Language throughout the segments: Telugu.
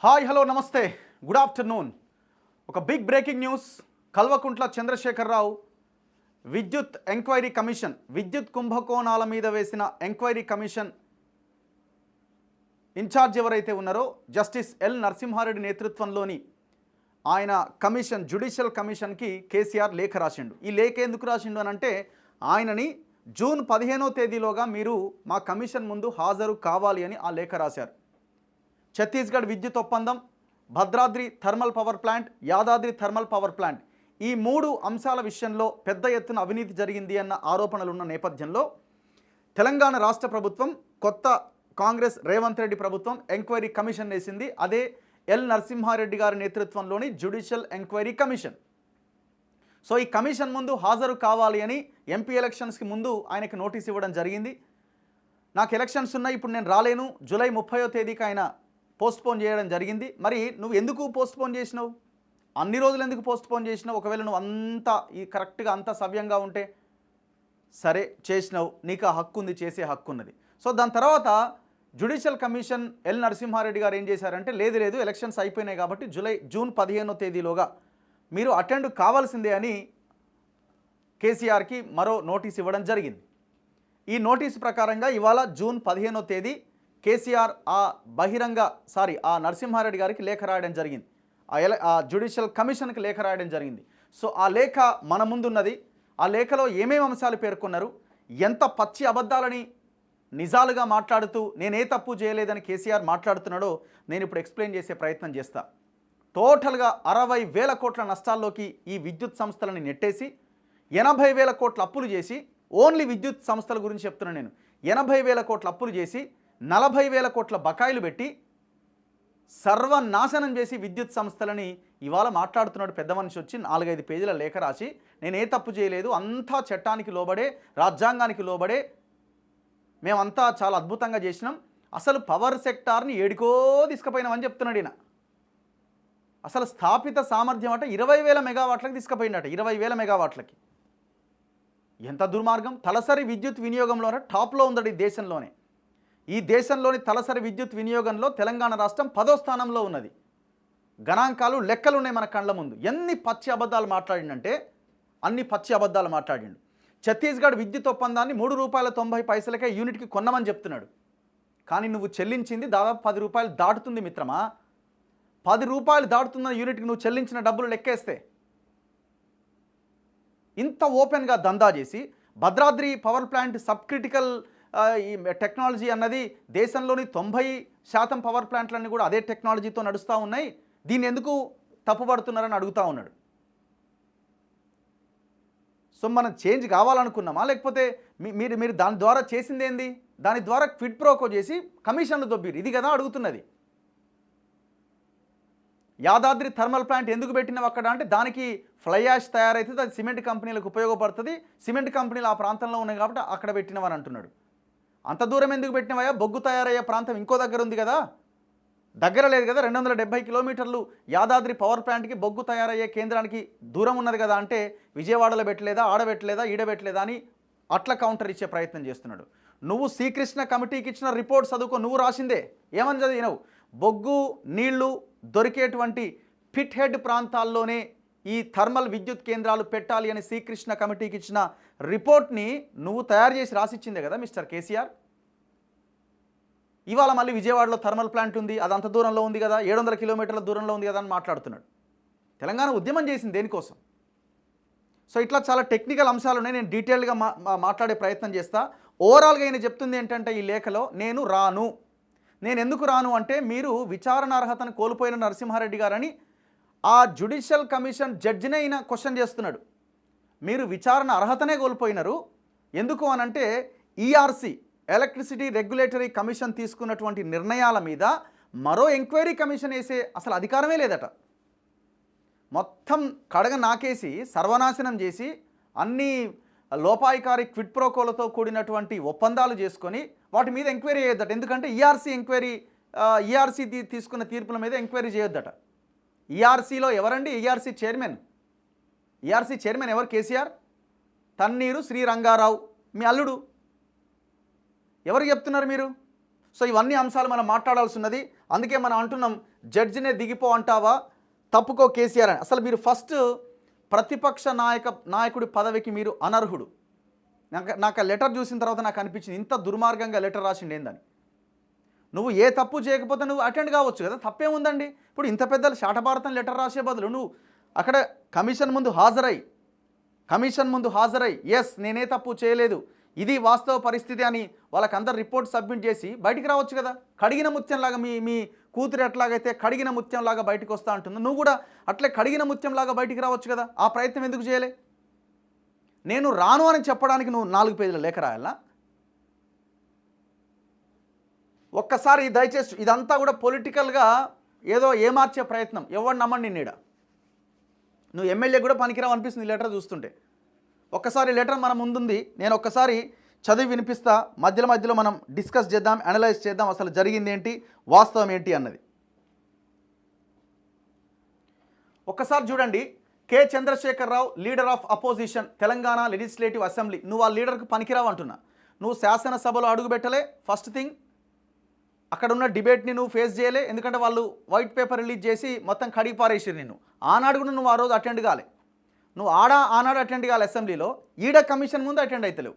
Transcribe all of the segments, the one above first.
హాయ్ హలో నమస్తే గుడ్ ఆఫ్టర్నూన్. ఒక big breaking news. Kalvakuntla Chandrashekar Rao విద్యుత్ ఎంక్వైరీ కమిషన్, విద్యుత్ కుంభకోణాల మీద వేసిన ఎంక్వైరీ కమిషన్ ఇన్ఛార్జ్ ఎవరైతే ఉన్నారో జస్టిస్ ఎల్ నరసింహారెడ్డి నేతృత్వంలోని ఆయన కమిషన్, జ్యుడిషియల్ కమిషన్కి కేసీఆర్ లేఖ రాసిండు. ఈ లేఖ ఎందుకు రాసిండు అని అంటే ఆయనని జూన్ 15వ తేదీలోగా మీరు మా కమిషన్ ముందు హాజరు కావాలి అని ఆ లేఖ రాశారు. ఛత్తీస్గఢ్ విద్యుత్ ఒప్పందం, Bhadradri thermal power plant, Yadadri thermal power plant, ఈ 3 అంశాల విషయంలో పెద్ద ఎత్తున అవినీతి జరిగింది అన్న ఆరోపణలున్న నేపథ్యంలో తెలంగాణ రాష్ట్ర ప్రభుత్వం, కొత్త కాంగ్రెస్ రేవంత్ రెడ్డి ప్రభుత్వం ఎంక్వైరీ కమిషన్ వేసింది. అదే ఎల్ నరసింహారెడ్డి గారి నేతృత్వంలోని జ్యుడిషియల్ ఎంక్వైరీ కమిషన్. సో ఈ కమిషన్ ముందు హాజరు కావాలి అని ఎంపీ ఎలక్షన్స్కి ముందు ఆయనకి నోటీస్ ఇవ్వడం జరిగింది. నాకు ఎలక్షన్స్ ఉన్నాయి, ఇప్పుడు నేను రాలేను, జూలై 30వ తేదీకి ఆయన పోస్ట్పోన్ చేయడం జరిగింది. మరి నువ్వు ఎందుకు పోస్ట్పోన్ చేసినావు? అన్ని రోజులు ఎందుకు పోస్ట్పోన్ చేసినావు? ఒకవేళ నువ్వు అంతా కరెక్ట్గా అంతా సవ్యంగా ఉంటే సరే చేసినావు, నీకు ఆ హక్కు ఉంది, చేసే హక్కు ఉన్నది. సో దాని తర్వాత జ్యుడిషియల్ కమిషన్ ఎల్ నరసింహారెడ్డి గారు ఏం చేశారంటే లేదు ఎలక్షన్స్ అయిపోయినాయి కాబట్టి జూన్ 15వ తేదీలోగా మీరు అటెండ్ కావాల్సిందే అని కేసీఆర్కి మరో నోటీస్ ఇవ్వడం జరిగింది. ఈ నోటీసు ప్రకారంగా ఇవాళ జూన్ 15వ తేదీ కేసీఆర్ ఆ నరసింహారెడ్డి గారికి లేఖ రాయడం జరిగింది. ఆ జ్యుడిషియల్ కమిషన్కి లేఖ రాయడం జరిగింది. సో ఆ లేఖ మన ముందున్నది. ఆ లేఖలో ఏమేమి అంశాలు పేర్కొన్నారు, ఎంత పచ్చి అబద్ధాలని నిజాలుగా మాట్లాడుతూ నేనే తప్పు చేయలేదని కేసీఆర్ మాట్లాడుతున్నాడో నేను ఇప్పుడు ఎక్స్ప్లెయిన్ చేసే ప్రయత్నం చేస్తా. టోటల్గా 60,000 కోట్ల నష్టాల్లోకి ఈ విద్యుత్ సంస్థలని నెట్టేసి 80,000 కోట్ల అప్పులు చేసి, ఓన్లీ విద్యుత్ సంస్థల గురించి చెప్తున్నాను నేను, 80,000 కోట్ల అప్పులు చేసి 40,000 కోట్ల బకాయిలు పెట్టి సర్వనాశనం చేసి విద్యుత్ సంస్థలని ఇవాళ మాట్లాడుతున్నాడు. పెద్ద మనిషి వచ్చి 4-5 పేజీల లేఖ రాసి నేను ఏ తప్పు చేయలేదు, అంతా చట్టానికి లోబడే, రాజ్యాంగానికి లోబడే మేమంతా చాలా అద్భుతంగా చేసినాం, అసలు పవర్ సెక్టార్ని ఏడికో తీసుకుపోయినామని చెప్తున్నాడు ఈయన. అసలు స్థాపిత సామర్థ్యం అంటే 20,000 మెగావాట్లకు తీసుకుపోయినట్ట, 20,000 మెగావాట్లకి. ఎంత దుర్మార్గం! తలసరి విద్యుత్ వినియోగంలోనే టాప్లో ఉందడి దేశంలోనే. ఈ దేశంలోని తలసరి విద్యుత్ వినియోగంలో తెలంగాణ రాష్ట్రం 10వ స్థానంలో ఉన్నది. గణాంకాలు, లెక్కలు ఉన్నాయి మన కళ్ళ ముందు. ఎన్ని పచ్చి అబద్ధాలు మాట్లాడిండంటే అన్ని పచ్చి అబద్ధాలు మాట్లాడిండు. ఛత్తీస్గఢ్ విద్యుత్ ఒప్పందాన్ని ₹3.90 యూనిట్కి కొన్నామని చెప్తున్నాడు. కానీ నువ్వు చెల్లించింది దాదాపు ₹10 దాటుతుంది మిత్రమా. ₹10 దాటుతున్న యూనిట్కి నువ్వు చెల్లించిన డబ్బులు లెక్కేస్తే ఇంత ఓపెన్గా దందా చేసి Bhadradri power plant sub critical ఈ టెక్నాలజీ అన్నది దేశంలోని 90% పవర్ ప్లాంట్లన్నీ కూడా అదే టెక్నాలజీతో నడుస్తూ ఉన్నాయి, దీన్ని ఎందుకు తప్పుపడుతున్నారని అడుగుతూ ఉన్నాడు. సో మనం చేంజ్ కావాలనుకున్నామా, లేకపోతే మీరు దాని ద్వారా చేసింది ఏంది? దాని ద్వారా క్విడ్ ప్రోకో చేసి కమిషన్లు దొబ్బిరు, ఇది కదా అడుగుతున్నది. యాదాద్రి థర్మల్ ప్లాంట్ ఎందుకు పెట్టినావు అక్కడ అంటే దానికి ఫ్లై యాష్ తయారైతుంది, అది సిమెంట్ కంపెనీలకు ఉపయోగపడుతుంది, సిమెంట్ కంపెనీలు ఆ ప్రాంతంలో ఉన్నాయి కాబట్టి అక్కడ పెట్టినవని అంటున్నాడు. అంత దూరం ఎందుకు పెట్టినవయ్యా? బొగ్గు తయారయ్యే ప్రాంతం ఇంకో దగ్గర ఉంది కదా, దగ్గర లేదు కదా. 270 కిలోమీటర్లు యాదాద్రి పవర్ ప్లాంట్కి బొగ్గు తయారయ్యే కేంద్రానికి దూరం ఉన్నది కదా అంటే విజయవాడలో పెట్టలేదా, ఆడబెట్టలేదా, ఈడబెట్టలేదా అని అట్లా కౌంటర్ ఇచ్చే ప్రయత్నం చేస్తున్నాడు. నువ్వు శ్రీకృష్ణ కమిటీకి ఇచ్చిన రిపోర్ట్ చదువుకో, నువ్వు రాసిందే. ఏమని చదివినావు? బొగ్గు నీళ్లు దొరికేటువంటి పిట్ హెడ్ ప్రాంతాల్లోనే ఈ థర్మల్ విద్యుత్ కేంద్రాలు పెట్టాలి అని శ్రీకృష్ణ కమిటీకి ఇచ్చిన రిపోర్ట్ని నువ్వు తయారు చేసి రాసిచ్చిందే కదా మిస్టర్ కేసీఆర్. ఇవాళ మళ్ళీ విజయవాడలో థర్మల్ ప్లాంట్ ఉంది, అది అంత దూరంలో ఉంది కదా, 700 కిలోమీటర్ల దూరంలో ఉంది కదా అని మాట్లాడుతున్నాడు. తెలంగాణ ఉద్యమం చేసింది దేనికోసం? సో ఇట్లా చాలా టెక్నికల్ అంశాలు ఉన్నాయి, నేను డీటెయిల్గా మాట్లాడే ప్రయత్నం చేస్తా. ఓవరాల్గా ఆయన చెప్తుంది ఏంటంటే ఈ లేఖలో, నేను ఎందుకు రాను అంటే మీరు విచారణ అర్హతను కోల్పోయిన నరసింహారెడ్డి గారని ఆ జ్యుడిషియల్ కమిషన్ జడ్జినే ఆయన క్వశ్చన్ చేస్తున్నాడు. మీరు విచారణ అర్హతనే కోల్పోయినారు, ఎందుకు అనంటే ఈఆర్సీ ఎలక్ట్రిసిటీ రెగ్యులేటరీ కమిషన్ తీసుకున్నటువంటి నిర్ణయాల మీద మరో ఎంక్వైరీ కమిషన్ వేసే అసలు అధికారమే లేదట. మొత్తం కడగ నాకేసి సర్వనాశనం చేసి అన్ని లోపాయికారి క్విడ్ ప్రోకోలతో కూడినటువంటి ఒప్పందాలు చేసుకొని వాటి మీద ఎంక్వైరీ చేయొద్దట. ఎందుకంటే ఈఆర్సీ తీసుకున్న తీర్పుల మీద ఎంక్వైరీ చేయొద్దట. ఈఆర్సీలో ఎవరండి? ఈఆర్సీ చైర్మన్ ఎవరు? కేసీఆర్. తన్నీరు శ్రీరంగారావు మీ అల్లుడు. ఎవరు చెప్తున్నారు మీరు? సో ఇవన్నీ అంశాలు మనం మాట్లాడాల్సి ఉన్నది. అందుకే మనం అంటున్నాం జడ్జినే దిగిపో అంటావా, తప్పుకో కేసీఆర్ అని. అసలు మీరు ఫస్ట్ ప్రతిపక్ష నాయకుడి పదవికి మీరు అనర్హుడు. నాకు ఆ లెటర్ చూసిన తర్వాత నాకు అనిపించింది ఇంత దుర్మార్గంగా లెటర్ రాసిండు ఏందని. నువ్వు ఏ తప్పు చేయకపోతే నువ్వు అటెండ్ కావచ్చు కదా, తప్పేముందండి. ఇప్పుడు ఇంత పెద్దలు శాటభారతం లెటర్ రాసే బదులు నువ్వు అక్కడ కమిషన్ ముందు హాజరై ఎస్ నేనే తప్పు చేయలేదు, ఇది వాస్తవ పరిస్థితి అని వాళ్ళకందరు రిపోర్ట్ సబ్మిట్ చేసి బయటికి రావచ్చు కదా. కడిగిన ముత్యంలాగా మీ కూతురు ఎట్లాగైతే కడిగిన ముత్యంలాగా బయటకు వస్తా అంటుందో నువ్వు కూడా అట్లే కడిగిన ముత్యంలాగా బయటికి రావచ్చు కదా. ఆ ప్రయత్నం ఎందుకు చేయలే? నేను రాను అని చెప్పడానికి నువ్వు 4 పేజీల లేఖ రాయాలా? ఒక్కసారి దయచేసి ఇదంతా కూడా పొలిటికల్గా ఏదో ఏమార్చే ప్రయత్నం. ఎవరు నమ్మండి నిన్నీడ. నువ్వు ఎమ్మెల్యే కూడా పనికిరావు అనిపిస్తుంది లెటర్ చూస్తుంటే. ఒక్కసారి లెటర్ మన ముందుంది, నేను ఒక్కసారి చదివి వినిపిస్తా, మధ్యలో మనం డిస్కస్ చేద్దాం, అనలైజ్ చేద్దాం అసలు జరిగింది ఏంటి, వాస్తవం ఏంటి అన్నది. ఒక్కసారి చూడండి. K Chandrashekar Rao, leader of opposition, Telangana legislative assembly. నువ్వు ఆ లీడర్కి పనికిరావు అంటున్నా. నువ్వు శాసనసభలో అడుగుపెట్టలే. ఫస్ట్ థింగ్, అక్కడ ఉన్న డిబేట్ని నువ్వు ఫేస్ చేయలే, ఎందుకంటే వాళ్ళు వైట్ పేపర్ రిలీజ్ చేసి మొత్తం కడిగి పారేసిరు నిన్ను. ఆనాడు కూడా నువ్వు ఆ రోజు అటెండ్ కాలే. నువ్వు ఆనాడు అటెండ్ కాలే అసెంబ్లీలో, ఈడ కమిషన్ ముందు అటెండ్ అవుతలేవు.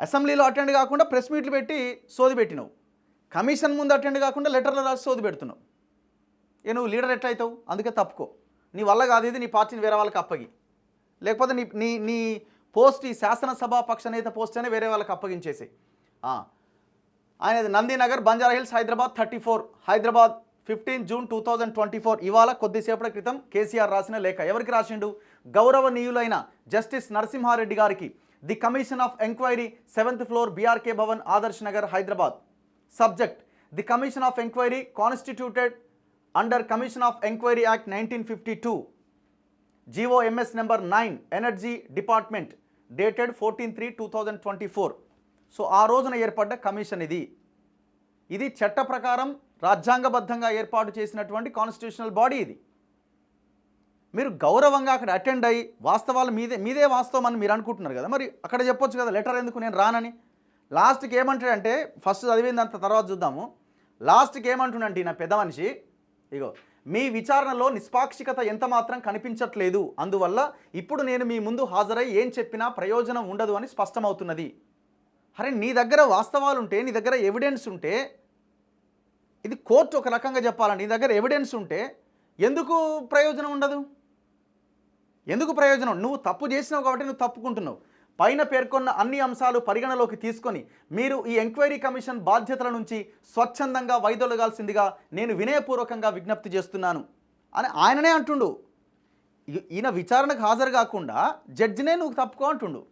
అసెంబ్లీలో అటెండ్ కాకుండా ప్రెస్ మీట్లు పెట్టి సోది పెట్టినావు. కమిషన్ ముందు అటెండ్ కాకుండా లెటర్లు రాసి సోది పెడుతున్నావు. నువ్వు లీడర్ ఎట్లా అవుతావు? అందుకే తప్పుకో. నీ వల్ల కాదు ఇది, నీ పార్టీని వేరే వాళ్ళకి అప్పగి, లేకపోతే నీ పోస్ట్, ఈ శాసనసభా పక్ష నేత పోస్ట్ అనే వేరే వాళ్ళకి అప్పగించేసి. ఆయనది నందినగర్, బంజారాహిల్స్, హైదరాబాద్ 34, హైదరాబాద్ 15 జూన్ 2024. ఇవాళ కొద్దిసేపటి క్రితం కేసీఆర్ రాసిన లేఖ. ఎవరికి రాసిండు? గౌరవనీయులైన జస్టిస్ నరసింహారెడ్డి గారికి. The commission of enquiry, 7th floor, BRK Bhavan, Adarsh Nagar, Hyderabad. Subject: the commission of enquiry constituted under commission of enquiry act 1952, GOMS number 9, energy department, dated 14/3/2024. So ఆ రోజున ఏర్పడ్డ కమిషన్ ఇది చట్ట ప్రకారం రాజ్యాంగబద్ధంగా ఏర్పాటు చేసినటువంటి కాన్స్టిట్యూషనల్ బాడీ ఇది. మీరు గౌరవంగా అక్కడ అటెండ్ అయ్యి వాస్తవాలు మీదే వాస్తవం అని మీరు అనుకుంటున్నారు కదా, మరి అక్కడ చెప్పొచ్చు కదా లెటర్ ఎందుకు నేను రానని. లాస్ట్కి ఏమంటాడంటే, ఫస్ట్ చదివింది అంత తర్వాత చూద్దాము. లాస్ట్కి ఏమంటుండంటే నా పెద్ద మనిషి, ఇగో మీ విచారణలో నిష్పాక్షికత ఎంత మాత్రం కనిపించట్లేదు, అందువల్ల ఇప్పుడు నేను మీ ముందు హాజరై ఏం చెప్పినా ప్రయోజనం ఉండదు అని స్పష్టమవుతున్నది. అరే నీ దగ్గర వాస్తవాలు ఉంటే, నీ దగ్గర ఎవిడెన్స్ ఉంటే, ఇది కోర్టు ఒక రకంగా చెప్పాలండి, నీ దగ్గర ఎవిడెన్స్ ఉంటే ఎందుకు ప్రయోజనం ఉండదు? ఎందుకు ప్రయోజనం? నువ్వు తప్పు చేసినావు కాబట్టి నువ్వు తప్పుకుంటున్నావు. పైన పేర్కొన్న అన్ని అంశాలు పరిగణలోకి తీసుకొని మీరు ఈ ఎంక్వైరీ కమిషన్ బాధ్యతల నుంచి స్వచ్ఛందంగా వైదొలగాల్సిందిగా నేను వినయపూర్వకంగా విజ్ఞప్తి చేస్తున్నాను అని ఆయననే అంటుండు. ఈయన విచారణకు హాజరు కాకుండా జడ్జినే నువ్వు తప్పుకో అంటుండు.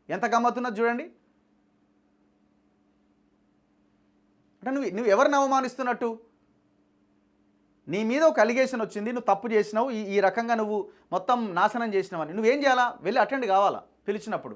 ఎంత గమ్మత్తున్నది చూడండి. అంటే నువ్వు ఎవరిని అవమానిస్తున్నట్టు? నీ మీద ఒక అలిగేషన్ వచ్చింది, నువ్వు తప్పు చేసినావు, ఈ రకంగా నువ్వు మొత్తం నాశనం చేసినావు అని నువ్వేం చేయాలా? వెళ్ళి అటెండ్ కావాలా పిలిచినప్పుడు.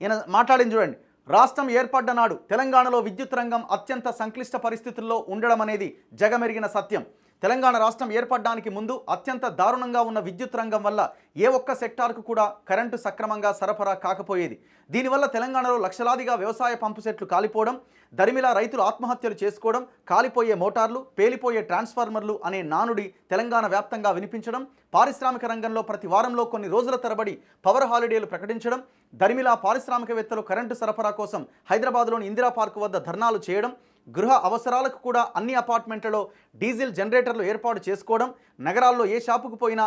ఈయన మాట్లాడింది చూడండి. రాష్ట్రం ఏర్పడ్డ నాడు తెలంగాణలో విద్యుత్ రంగం అత్యంత సంక్లిష్ట పరిస్థితుల్లో ఉండడం అనేది జగమెరిగిన సత్యం. తెలంగాణ రాష్ట్రం ఏర్పడడానికి ముందు అత్యంత దారుణంగా ఉన్న విద్యుత్ రంగం వల్ల ఏ ఒక్క సెక్టార్కు కూడా కరెంటు సక్రమంగా సరఫరా కాకపోయేది. దీనివల్ల తెలంగాణలో లక్షలాదిగా వ్యవసాయ పంపు సెట్లు కాలిపోవడం, దరిమిలా రైతులు ఆత్మహత్యలు చేసుకోవడం, కాలిపోయే మోటార్లు, పేలిపోయే ట్రాన్స్ఫార్మర్లు అనే నానుడి తెలంగాణ వ్యాప్తంగా వినిపించడం, పారిశ్రామిక రంగంలో ప్రతి వారంలో కొన్ని రోజుల తరబడి పవర్ హాలిడేలు ప్రకటించడం, దరిమిలా పారిశ్రామికవేత్తలు కరెంటు సరఫరా కోసం హైదరాబాద్లోని ఇందిరా పార్కు వద్ద ధర్నాలు చేయడం, గృహ అవసరాలకు కూడా అన్ని అపార్ట్మెంట్లలో డీజిల్ జనరేటర్లు ఏర్పాటు చేసుకోవడం, నగరాల్లో ఏ షాపుకు పోయినా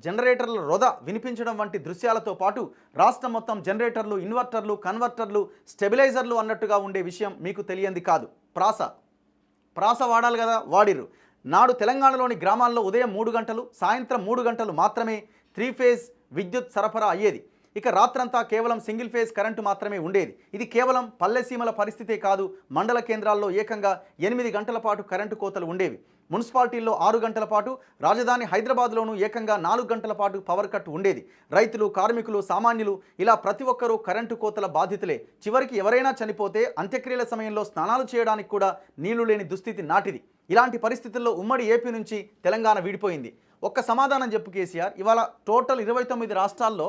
జనరేటర్ల రొద వినిపించడం వంటి దృశ్యాలతో పాటు రాష్ట్రం మొత్తం జనరేటర్లు, ఇన్వర్టర్లు, కన్వర్టర్లు, స్టెబిలైజర్లు అన్నట్టుగా ఉండే విషయం మీకు తెలియంది కాదు. ప్రాస వాడాలి కదా, వాడిర్రు. నాడు తెలంగాణలోని గ్రామాల్లో ఉదయం 3 గంటలు, సాయంత్రం 3 గంటలు మాత్రమే 3 ఫేజ్ విద్యుత్ సరఫరా అయ్యేది. ఇక రాత్రంతా కేవలం సింగిల్ ఫేజ్ కరెంటు మాత్రమే ఉండేది. ఇది కేవలం పల్లెసీమల పరిస్థితే కాదు, మండల కేంద్రాల్లో ఏకంగా 8 గంటల పాటు కరెంటు కోతలు ఉండేవి. మున్సిపాలిటీల్లో 6 గంటల పాటు, రాజధాని హైదరాబాద్లోనూ ఏకంగా 4 గంటల పాటు పవర్ కట్ ఉండేది. రైతులు, కార్మికులు, సామాన్యులు ఇలా ప్రతి ఒక్కరూ కరెంటు కోతల బాధితులే. చివరికి ఎవరైనా చనిపోతే అంత్యక్రియల సమయంలో స్నానాలు చేయడానికి కూడా నీళ్లు లేని దుస్థితి నాటిది. ఇలాంటి పరిస్థితుల్లో ఉమ్మడి ఏపీ నుంచి తెలంగాణ విడిపోయింది. ఒక్క సమాధానం చెప్పు కేసీఆర్. ఇవాళ టోటల్ 29 రాష్ట్రాల్లో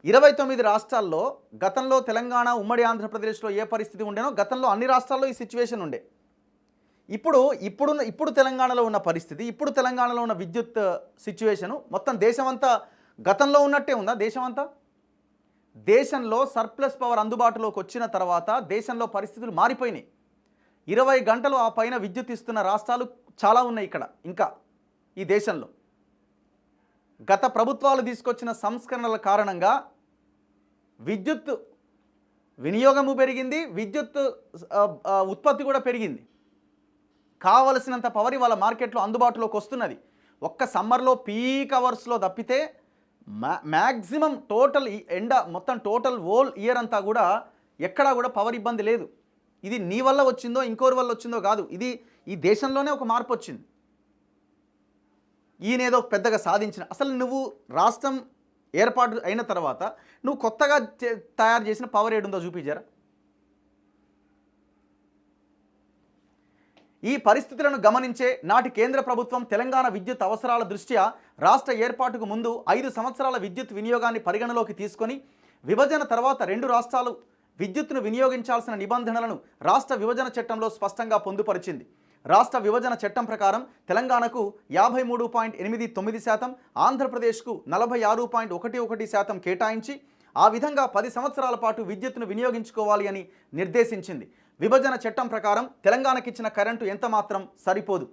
29 రాష్ట్రాల్లో గతంలో తెలంగాణ ఉమ్మడి ఆంధ్రప్రదేశ్లో ఏ పరిస్థితి ఉండేనో గతంలో అన్ని రాష్ట్రాల్లో ఈ సిచ్యువేషన్ ఉండే. ఇప్పుడు తెలంగాణలో ఉన్న పరిస్థితి, ఇప్పుడు తెలంగాణలో ఉన్న విద్యుత్ సిచ్యువేషను మొత్తం దేశమంతా గతంలో ఉన్నట్టే ఉందా? దేశంలో సర్ప్లస్ పవర్ అందుబాటులోకి వచ్చిన తర్వాత దేశంలో పరిస్థితులు మారిపోయినాయి. 20 గంటలు ఆ పైన విద్యుత్ ఇస్తున్న రాష్ట్రాలు చాలా ఉన్నాయి ఇక్కడ. ఇంకా ఈ దేశంలో గత ప్రభుత్వాలు తీసుకొచ్చిన సంస్కరణల కారణంగా విద్యుత్ వినియోగము పెరిగింది, విద్యుత్ ఉత్పత్తి కూడా పెరిగింది. కావలసినంత పవర్ వాళ్ళ మార్కెట్లో అందుబాటులోకి వస్తున్నది. ఒక్క సమ్మర్లో పీక్ అవర్స్లో తప్పితే మ్యాక్సిమం టోటల్ మొత్తం టోటల్ హోల్ ఇయర్ అంతా కూడా ఎక్కడా కూడా పవర్ ఇబ్బంది లేదు. ఇది నీ వల్ల వచ్చిందో ఇంకోరి వల్ల వచ్చిందో కాదు, ఇది ఈ దేశంలోనే ఒక మార్పు వచ్చింది. ఈయనేదో పెద్దగా సాధించిన, అసలు నువ్వు రాష్ట్రం ఏర్పాటు అయిన తర్వాత నువ్వు కొత్తగా తయారు చేసిన పవర్ ఏడుందో చూపించారా? ఈ పరిస్థితులను గమనించే నాటి కేంద్ర ప్రభుత్వం తెలంగాణ విద్యుత్ అవసరాల దృష్ట్యా రాష్ట్ర ఏర్పాటుకు ముందు 5 సంవత్సరాల విద్యుత్ వినియోగాన్ని పరిగణలోకి తీసుకొని విభజన తర్వాత 2 రాష్ట్రాలు విద్యుత్తును వినియోగించాల్సిన నిబంధనలను రాష్ట్ర విభజన చట్టంలో స్పష్టంగా పొందుపరిచింది. రాష్ట్ర విభజన చట్టం ప్రకారం తెలంగాణకు 53.89%, ఆంధ్రప్రదేశ్కు 46.11% కేటాయించి ఆ విధంగా 10 సంవత్సరాల పాటు విద్యుత్తును వినియోగించుకోవాలి అని నిర్దేశించింది. విభజన చట్టం ప్రకారం తెలంగాణకిచ్చిన కరెంటు ఎంత మాత్రం సరిపోదు.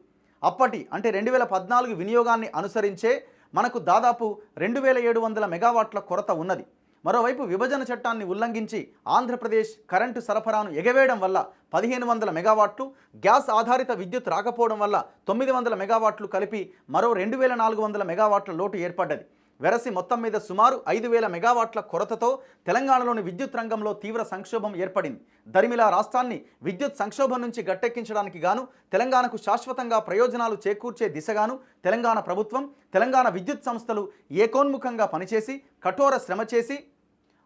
అప్పటి అంటే 2014 వినియోగాన్ని అనుసరించే మనకు దాదాపు 2700 మెగావాట్ల కొరత ఉన్నది. మరోవైపు విభజన చట్టాన్ని ఉల్లంఘించి ఆంధ్రప్రదేశ్ కరెంటు సరఫరాను ఎగవేయడం వల్ల 1500 మెగావాట్లు, గ్యాస్ ఆధారిత విద్యుత్ రాకపోవడం వల్ల 900 మెగావాట్లు కలిపి మరో 2400 మెగావాట్ల లోటు ఏర్పడ్డది. వెరసి మొత్తం మీద సుమారు 5000 మెగావాట్ల కొరతతో తెలంగాణలోని విద్యుత్ రంగంలో తీవ్ర సంక్షోభం ఏర్పడింది. దరిమిలా రాష్ట్రాన్ని విద్యుత్ సంక్షోభం నుంచి గట్టెక్కించడానికి గాను తెలంగాణకు శాశ్వతంగా ప్రయోజనాలు చేకూర్చే దిశగాను తెలంగాణ ప్రభుత్వం, తెలంగాణ విద్యుత్ సంస్థలు ఏకోన్ముఖంగా పనిచేసి కఠోర శ్రమ చేసి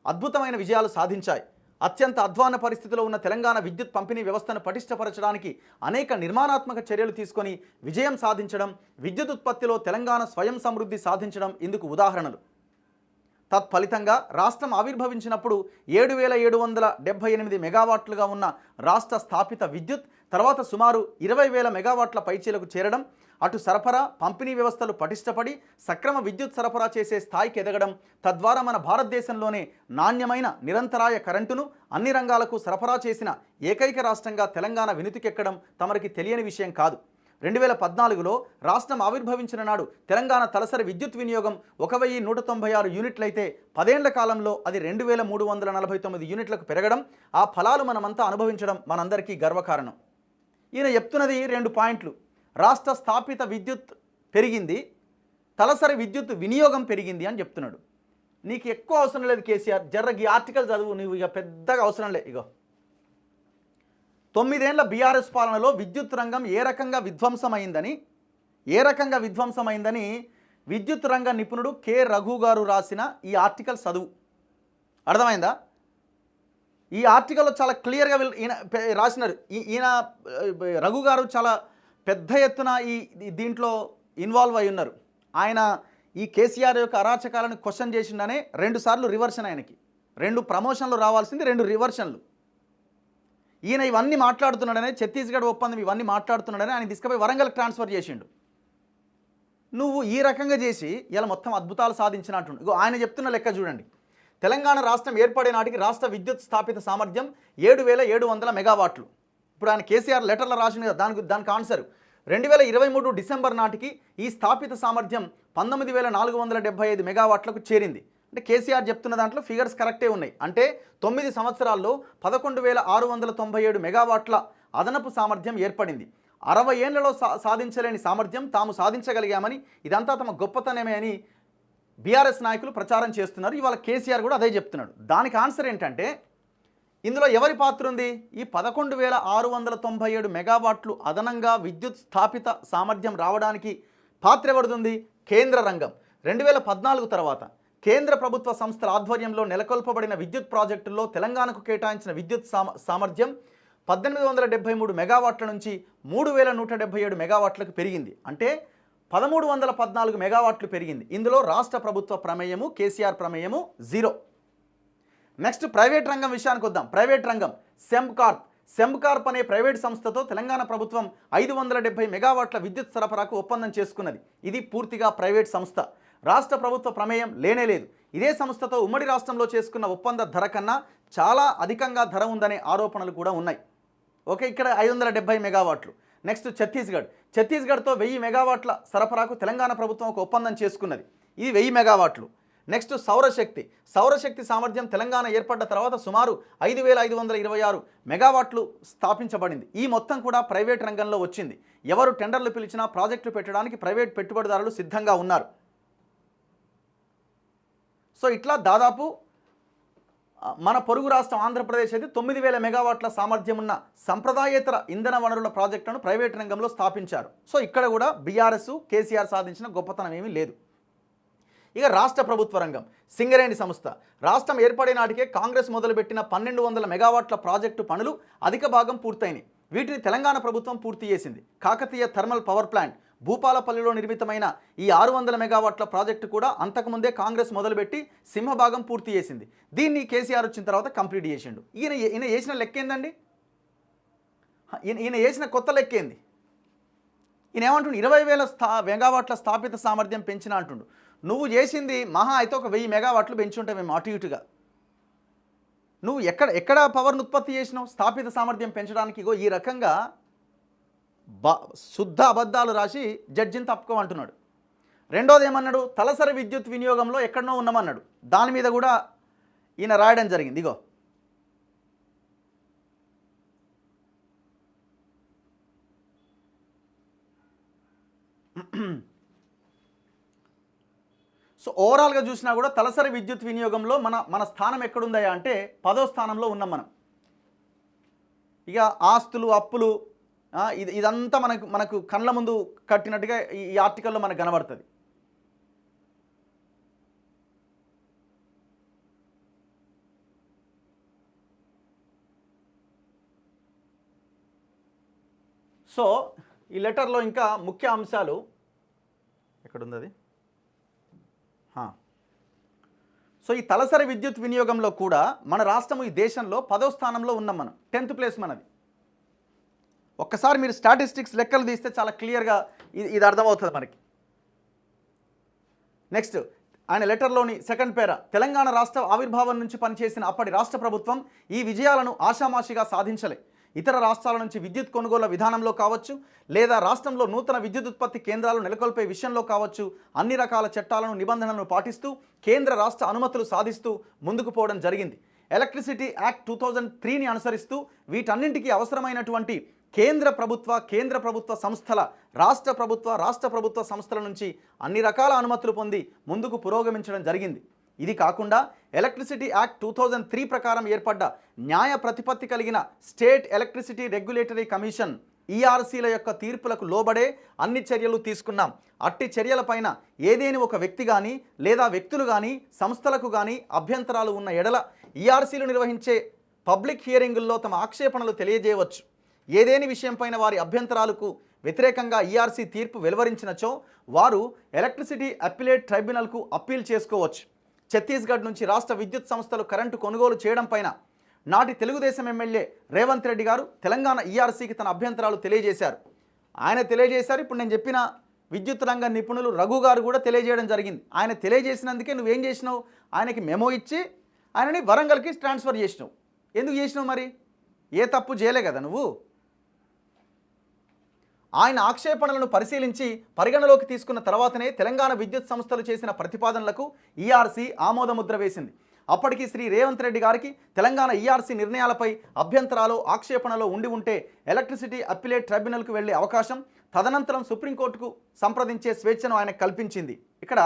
అద్భుతమైన విజయాలు సాధించాయి. అత్యంత అధ్వాన పరిస్థితిలో ఉన్న తెలంగాణ విద్యుత్ పంపిణీ వ్యవస్థను పటిష్టపరచడానికి అనేక నిర్మాణాత్మక చర్యలు తీసుకొని విజయం సాధించడం, విద్యుత్ ఉత్పత్తిలో తెలంగాణ స్వయం సమృద్ధి సాధించడం ఇందుకు ఉదాహరణలు. తత్ఫలితంగా రాష్ట్రం ఆవిర్భవించినప్పుడు 7778 మెగావాట్లుగా ఉన్న రాష్ట్ర స్థాపిత విద్యుత్ తర్వాత సుమారు 20,000 మెగావాట్ల పైచీలకు చేరడం, అటు సరఫరా పంపిణీ వ్యవస్థలు పటిష్టపడి సక్రమ విద్యుత్ సరఫరా చేసే స్థాయికి ఎదగడం, తద్వారా మన భారతదేశంలోనే నాణ్యమైన నిరంతరాయ కరెంటును అన్ని రంగాలకు సరఫరా చేసిన ఏకైక రాష్ట్రంగా తెలంగాణ వినుతికెక్కడం తమరికి తెలియని విషయం కాదు. 2014లో రాష్ట్రం ఆవిర్భవించిన నాడు తెలంగాణ తలసరి విద్యుత్ వినియోగం 1196 యూనిట్లయితే 10 ఏళ్ల కాలంలో అది 2349 యూనిట్లకు పెరగడం, ఆ ఫలాలు మనమంతా అనుభవించడం మనందరికీ గర్వకారణం. ఈయన చెప్తున్నది 2 పాయింట్లు. రాష్ట్ర స్థాపిత విద్యుత్ పెరిగింది, తలసరి విద్యుత్ వినియోగం పెరిగింది అని చెప్తున్నాడు. నీకు ఎక్కువ అవసరం లేదు కేసీఆర్, జర్రకి ఆర్టికల్ చదువు, నువ్వు ఇక పెద్దగా అవసరం లేదు. ఇగో 9 ఏళ్ల బీఆర్ఎస్ పాలనలో విద్యుత్ రంగం ఏ రకంగా విధ్వంసమైందని విద్యుత్ రంగ నిపుణుడు కె రఘు గారు రాసిన ఈ ఆర్టికల్ చదువు. అర్థమైందా? ఈ ఆర్టికల్లో చాలా క్లియర్గా ఈయన రాసినారు. ఈయన రఘు గారు చాలా పెద్ద ఎత్తున దీంట్లో ఇన్వాల్వ్ అయి ఉన్నారు. ఆయన ఈ కేసీఆర్ యొక్క అరాచకాలను క్వశ్చన్ చేసిండనే 2 సార్లు రివర్షన్, ఆయనకి 2 ప్రమోషన్లు రావాల్సింది 2 రివర్షన్లు. ఈయన ఇవన్నీ మాట్లాడుతున్నాడనే, ఛత్తీస్గఢ్ ఒప్పందం ఇవన్నీ మాట్లాడుతున్నాడని ఆయన తీసుకుపోయి వరంగల్కి ట్రాన్స్ఫర్ చేసిండు. నువ్వు ఈ రకంగా చేసి ఇలా మొత్తం అద్భుతాలు సాధించినట్టు. ఇగో ఆయన చెప్తున్న లెక్క చూడండి. తెలంగాణ రాష్ట్రం ఏర్పడే నాటికి రాష్ట్ర విద్యుత్ స్థాపిత సామర్థ్యం 7700 మెగావాట్లు. ఇప్పుడు ఆయన కేసీఆర్ లెటర్లో రాసిన దానికి ఆన్సర్ 2023 డిసెంబర్ నాటికి ఈ స్థాపిత సామర్థ్యం 19475 మెగావాట్లకు చేరింది. అంటే కేసీఆర్ చెప్తున్న దాంట్లో ఫిగర్స్ కరెక్టే ఉన్నాయి. అంటే 9 సంవత్సరాల్లో 11697 మెగావాట్ల అదనపు సామర్థ్యం ఏర్పడింది. 60 ఏళ్లలో సాధించలేని సామర్థ్యం తాము సాధించగలిగామని, ఇదంతా తమ గొప్పతనమే అని బీఆర్ఎస్ నాయకులు ప్రచారం చేస్తున్నారు. ఇవాళ కేసీఆర్ కూడా అదే చెప్తున్నాడు. దానికి ఆన్సర్ ఏంటంటే ఇందులో ఎవరి పాత్ర ఉంది? ఈ 11697 మెగావాట్లు అదనంగా విద్యుత్ స్థాపిత సామర్థ్యం రావడానికి పాత్ర ఎవరిది? కేంద్ర రంగం. 2014 తర్వాత కేంద్ర ప్రభుత్వ సంస్థల ఆధ్వర్యంలో నెలకొల్పబడిన విద్యుత్ ప్రాజెక్టుల్లో తెలంగాణకు కేటాయించిన విద్యుత్ సామర్థ్యం 1873 మెగావాట్ల నుంచి 3177 మెగావాట్లకు పెరిగింది. అంటే 1314 మెగావాట్లు పెరిగింది. ఇందులో రాష్ట్ర ప్రభుత్వ ప్రమేయము, కేసీఆర్ ప్రమేయము 0. నెక్స్ట్ ప్రైవేట్ రంగం విషయానికి వద్దాం. ప్రైవేట్ రంగం సెంబ్కార్ప్ అనే ప్రైవేట్ సంస్థతో తెలంగాణ ప్రభుత్వం 570 మెగావాట్ల విద్యుత్ సరఫరాకు ఒప్పందం చేసుకున్నది. ఇది పూర్తిగా ప్రైవేట్ సంస్థ, రాష్ట్ర ప్రభుత్వ ప్రమేయం లేనేలేదు. ఇదే సంస్థతో ఉమ్మడి రాష్ట్రంలో చేసుకున్న ఒప్పంద ధర కన్నా చాలా అధికంగా ధర ఉందనే ఆరోపణలు కూడా ఉన్నాయి. ఓకే, ఇక్కడ 570 మెగావాట్లు. నెక్స్ట్ ఛత్తీస్గఢ్తో 1000 మెగావాట్ల సరఫరాకు తెలంగాణ ప్రభుత్వం ఒక ఒప్పందం చేసుకున్నది. ఇది 1000 మెగావాట్లు. నెక్స్ట్ సౌరశక్తి సామర్థ్యం తెలంగాణ ఏర్పడ్డ తర్వాత సుమారు 5526 మెగావాట్లు స్థాపించబడింది. ఈ మొత్తం కూడా ప్రైవేట్ రంగంలో వచ్చింది. ఎవరు టెండర్లు పిలిచినా ప్రాజెక్టులు పెట్టడానికి ప్రైవేట్ పెట్టుబడిదారులు సిద్ధంగా ఉన్నారు. సో ఇట్లా దాదాపు మన పొరుగు రాష్ట్రం ఆంధ్రప్రదేశ్ అయితే 9000 మెగావాట్ల సామర్థ్యం ఉన్న సంప్రదాయేతర ఇంధన వనరుల ప్రాజెక్టులను ప్రైవేట్ రంగంలో స్థాపించారు. సో ఇక్కడ కూడా బీఆర్ఎస్ కేసీఆర్ సాధించిన గొప్పతనం ఏమీ లేదు. ఇక రాష్ట్ర ప్రభుత్వ రంగం సింగరేణి సంస్థ. రాష్ట్రం ఏర్పడే నాటికే కాంగ్రెస్ మొదలుపెట్టిన 1200 మెగావాట్ల ప్రాజెక్టు పనులు అధిక భాగం పూర్తయినాయి. వీటిని తెలంగాణ ప్రభుత్వం పూర్తి చేసింది. కాకతీయ థర్మల్ పవర్ ప్లాంట్ భూపాలపల్లిలో నిర్మితమైన ఈ 600 మెగావాట్ల ప్రాజెక్టు కూడా అంతకుముందే కాంగ్రెస్ మొదలుపెట్టి సింహభాగం పూర్తి చేసింది. దీన్ని కేసీఆర్ వచ్చిన తర్వాత కంప్లీట్ చేసిండు. ఈయన చేసిన లెక్క ఏందండి? ఈయన చేసిన కొత్త లెక్క ఏంది? ఈయన ఏమంటుండు? 20,000 మెగావాట్ల స్థాపిత సామర్థ్యం పెంచిన అంటుండు. నువ్వు చేసింది మహా అయితే ఒక 1000 మెగావాట్లు పెంచుంటావేమో అటు ఇటుగా. నువ్వు ఎక్కడ పవర్ను ఉత్పత్తి చేసినావు స్థాపిత సామర్థ్యం పెంచడానికి? ఇగో ఈ రకంగా శుద్ధ అబద్ధాలు రాసి జడ్జిని తప్పుకోమంటున్నాడు. రెండోది ఏమన్నాడు? తలసరి విద్యుత్ వినియోగంలో ఎక్కడనో ఉన్నామన్నాడు. దాని మీద కూడా ఈయన రాయడం జరిగింది. ఇగో సో ఓవరాల్గా చూసినా కూడా తలసరి విద్యుత్ వినియోగంలో మన స్థానం ఎక్కడుందయా అంటే 10వ స్థానంలో ఉన్నాం మనం. ఇక ఆస్తులు అప్పులు ఇదంతా మనకు కళ్ళ ముందు కట్టినట్టుగా ఈ ఆర్టికల్లో మనకు కనబడుతుంది. సో ఈ లెటర్లో ఇంకా ముఖ్య అంశాలు ఎక్కడుంది అది? సో ఈ తలసరి విద్యుత్ వినియోగంలో కూడా మన రాష్ట్రం ఈ దేశంలో 10వ స్థానంలో ఉన్నాం మనం. 10th ప్లేస్ మనది. ఒక్కసారి మీరు స్టాటిస్టిక్స్ లెక్కలు తీస్తే చాలా క్లియర్గా ఇది అర్థమవుతుంది మనకి. నెక్స్ట్ ఆయన లెటర్లోని సెకండ్ పేరా, తెలంగాణ రాష్ట్ర ఆవిర్భావం నుంచి పనిచేసిన అప్పటి రాష్ట్ర ప్రభుత్వం ఈ విజయాలను ఆషామాషిగా సాధించలే. ఇతర రాష్ట్రాల నుంచి విద్యుత్ కొనుగోళ్ల విధానంలో కావచ్చు, లేదా రాష్ట్రంలో నూతన విద్యుత్ ఉత్పత్తి కేంద్రాలు నెలకొల్పే విషయంలో కావచ్చు, అన్ని రకాల చట్టాలను నిబంధనలను పాటిస్తూ కేంద్ర రాష్ట్ర అనుమతులు సాధిస్తూ ముందుకు పోవడం జరిగింది. ఎలక్ట్రిసిటీ యాక్ట్ 2003ని అనుసరిస్తూ వీటన్నింటికీ అవసరమైనటువంటి కేంద్ర ప్రభుత్వ సంస్థల రాష్ట్ర ప్రభుత్వ సంస్థల నుంచి అన్ని రకాల అనుమతులు పొంది ముందుకు పురోగమించడం జరిగింది. ఇది కాకుండా ఎలక్ట్రిసిటీ యాక్ట్ 2003 ప్రకారం ఏర్పడ్డ న్యాయ ప్రతిపత్తి కలిగిన స్టేట్ ఎలక్ట్రిసిటీ రెగ్యులేటరీ కమిషన్ ఈఆర్సీల యొక్క తీర్పులకు లోబడే అన్ని చర్యలు తీసుకున్నాం. అట్టి చర్యలపైన ఏదేని ఒక వ్యక్తి కానీ లేదా వ్యక్తులు కానీ సంస్థలకు కానీ అభ్యంతరాలు ఉన్న ఎడల ఈఆర్సీలు నిర్వహించే పబ్లిక్ హియరింగుల్లో తమ ఆక్షేపణలు తెలియజేయవచ్చు. ఏదేని విషయంపైన వారి అభ్యంతరాలకు వ్యతిరేకంగా ఈఆర్సీ తీర్పు వెలువరించినచో వారు ఎలక్ట్రిసిటీ అప్పీలేట్ ట్రైబ్యునల్కు అప్పీల్ చేసుకోవచ్చు. ఛత్తీస్గఢ్ నుంచి రాష్ట్ర విద్యుత్ సంస్థలు కరెంటు కొనుగోలు చేయడం పైన నాటి తెలుగుదేశం ఎమ్మెల్యే రేవంత్ రెడ్డి గారు తెలంగాణ ఈఆర్సీకి తన అభ్యంతరాలు తెలియజేశారు. ఆయన తెలియజేశారు. ఇప్పుడు నేను చెప్పిన విద్యుత్ రంగ నిపుణులు రఘు గారు కూడా తెలియజేయడం జరిగింది. ఆయన తెలియజేసినందుకే నువ్వేం చేసినావు? ఆయనకి మెమో ఇచ్చి ఆయనని వరంగల్కి ట్రాన్స్ఫర్ చేసినావు. ఎందుకు చేసినావు మరి? ఏ తప్పు చేయలే కదా నువ్వు. ఆయన ఆక్షేపణలను పరిశీలించి పరిగణలోకి తీసుకున్న తర్వాతనే తెలంగాణ విద్యుత్ సంస్థలు చేసిన ప్రతిపాదనలకు ఈఆర్సీ ఆమోదముద్ర వేసింది. అప్పటికి శ్రీ రేవంత్ రెడ్డి గారికి తెలంగాణ ఈఆర్సీ నిర్ణయాలపై అభ్యంతరాలు ఆక్షేపణలో ఉండి ఉంటే ఎలక్ట్రిసిటీ అప్పీలేట్ ట్రైబ్యునల్కు వెళ్లే అవకాశం, తదనంతరం సుప్రీంకోర్టుకు సంప్రదించే స్వేచ్ఛను ఆయన కల్పించింది. ఇక్కడ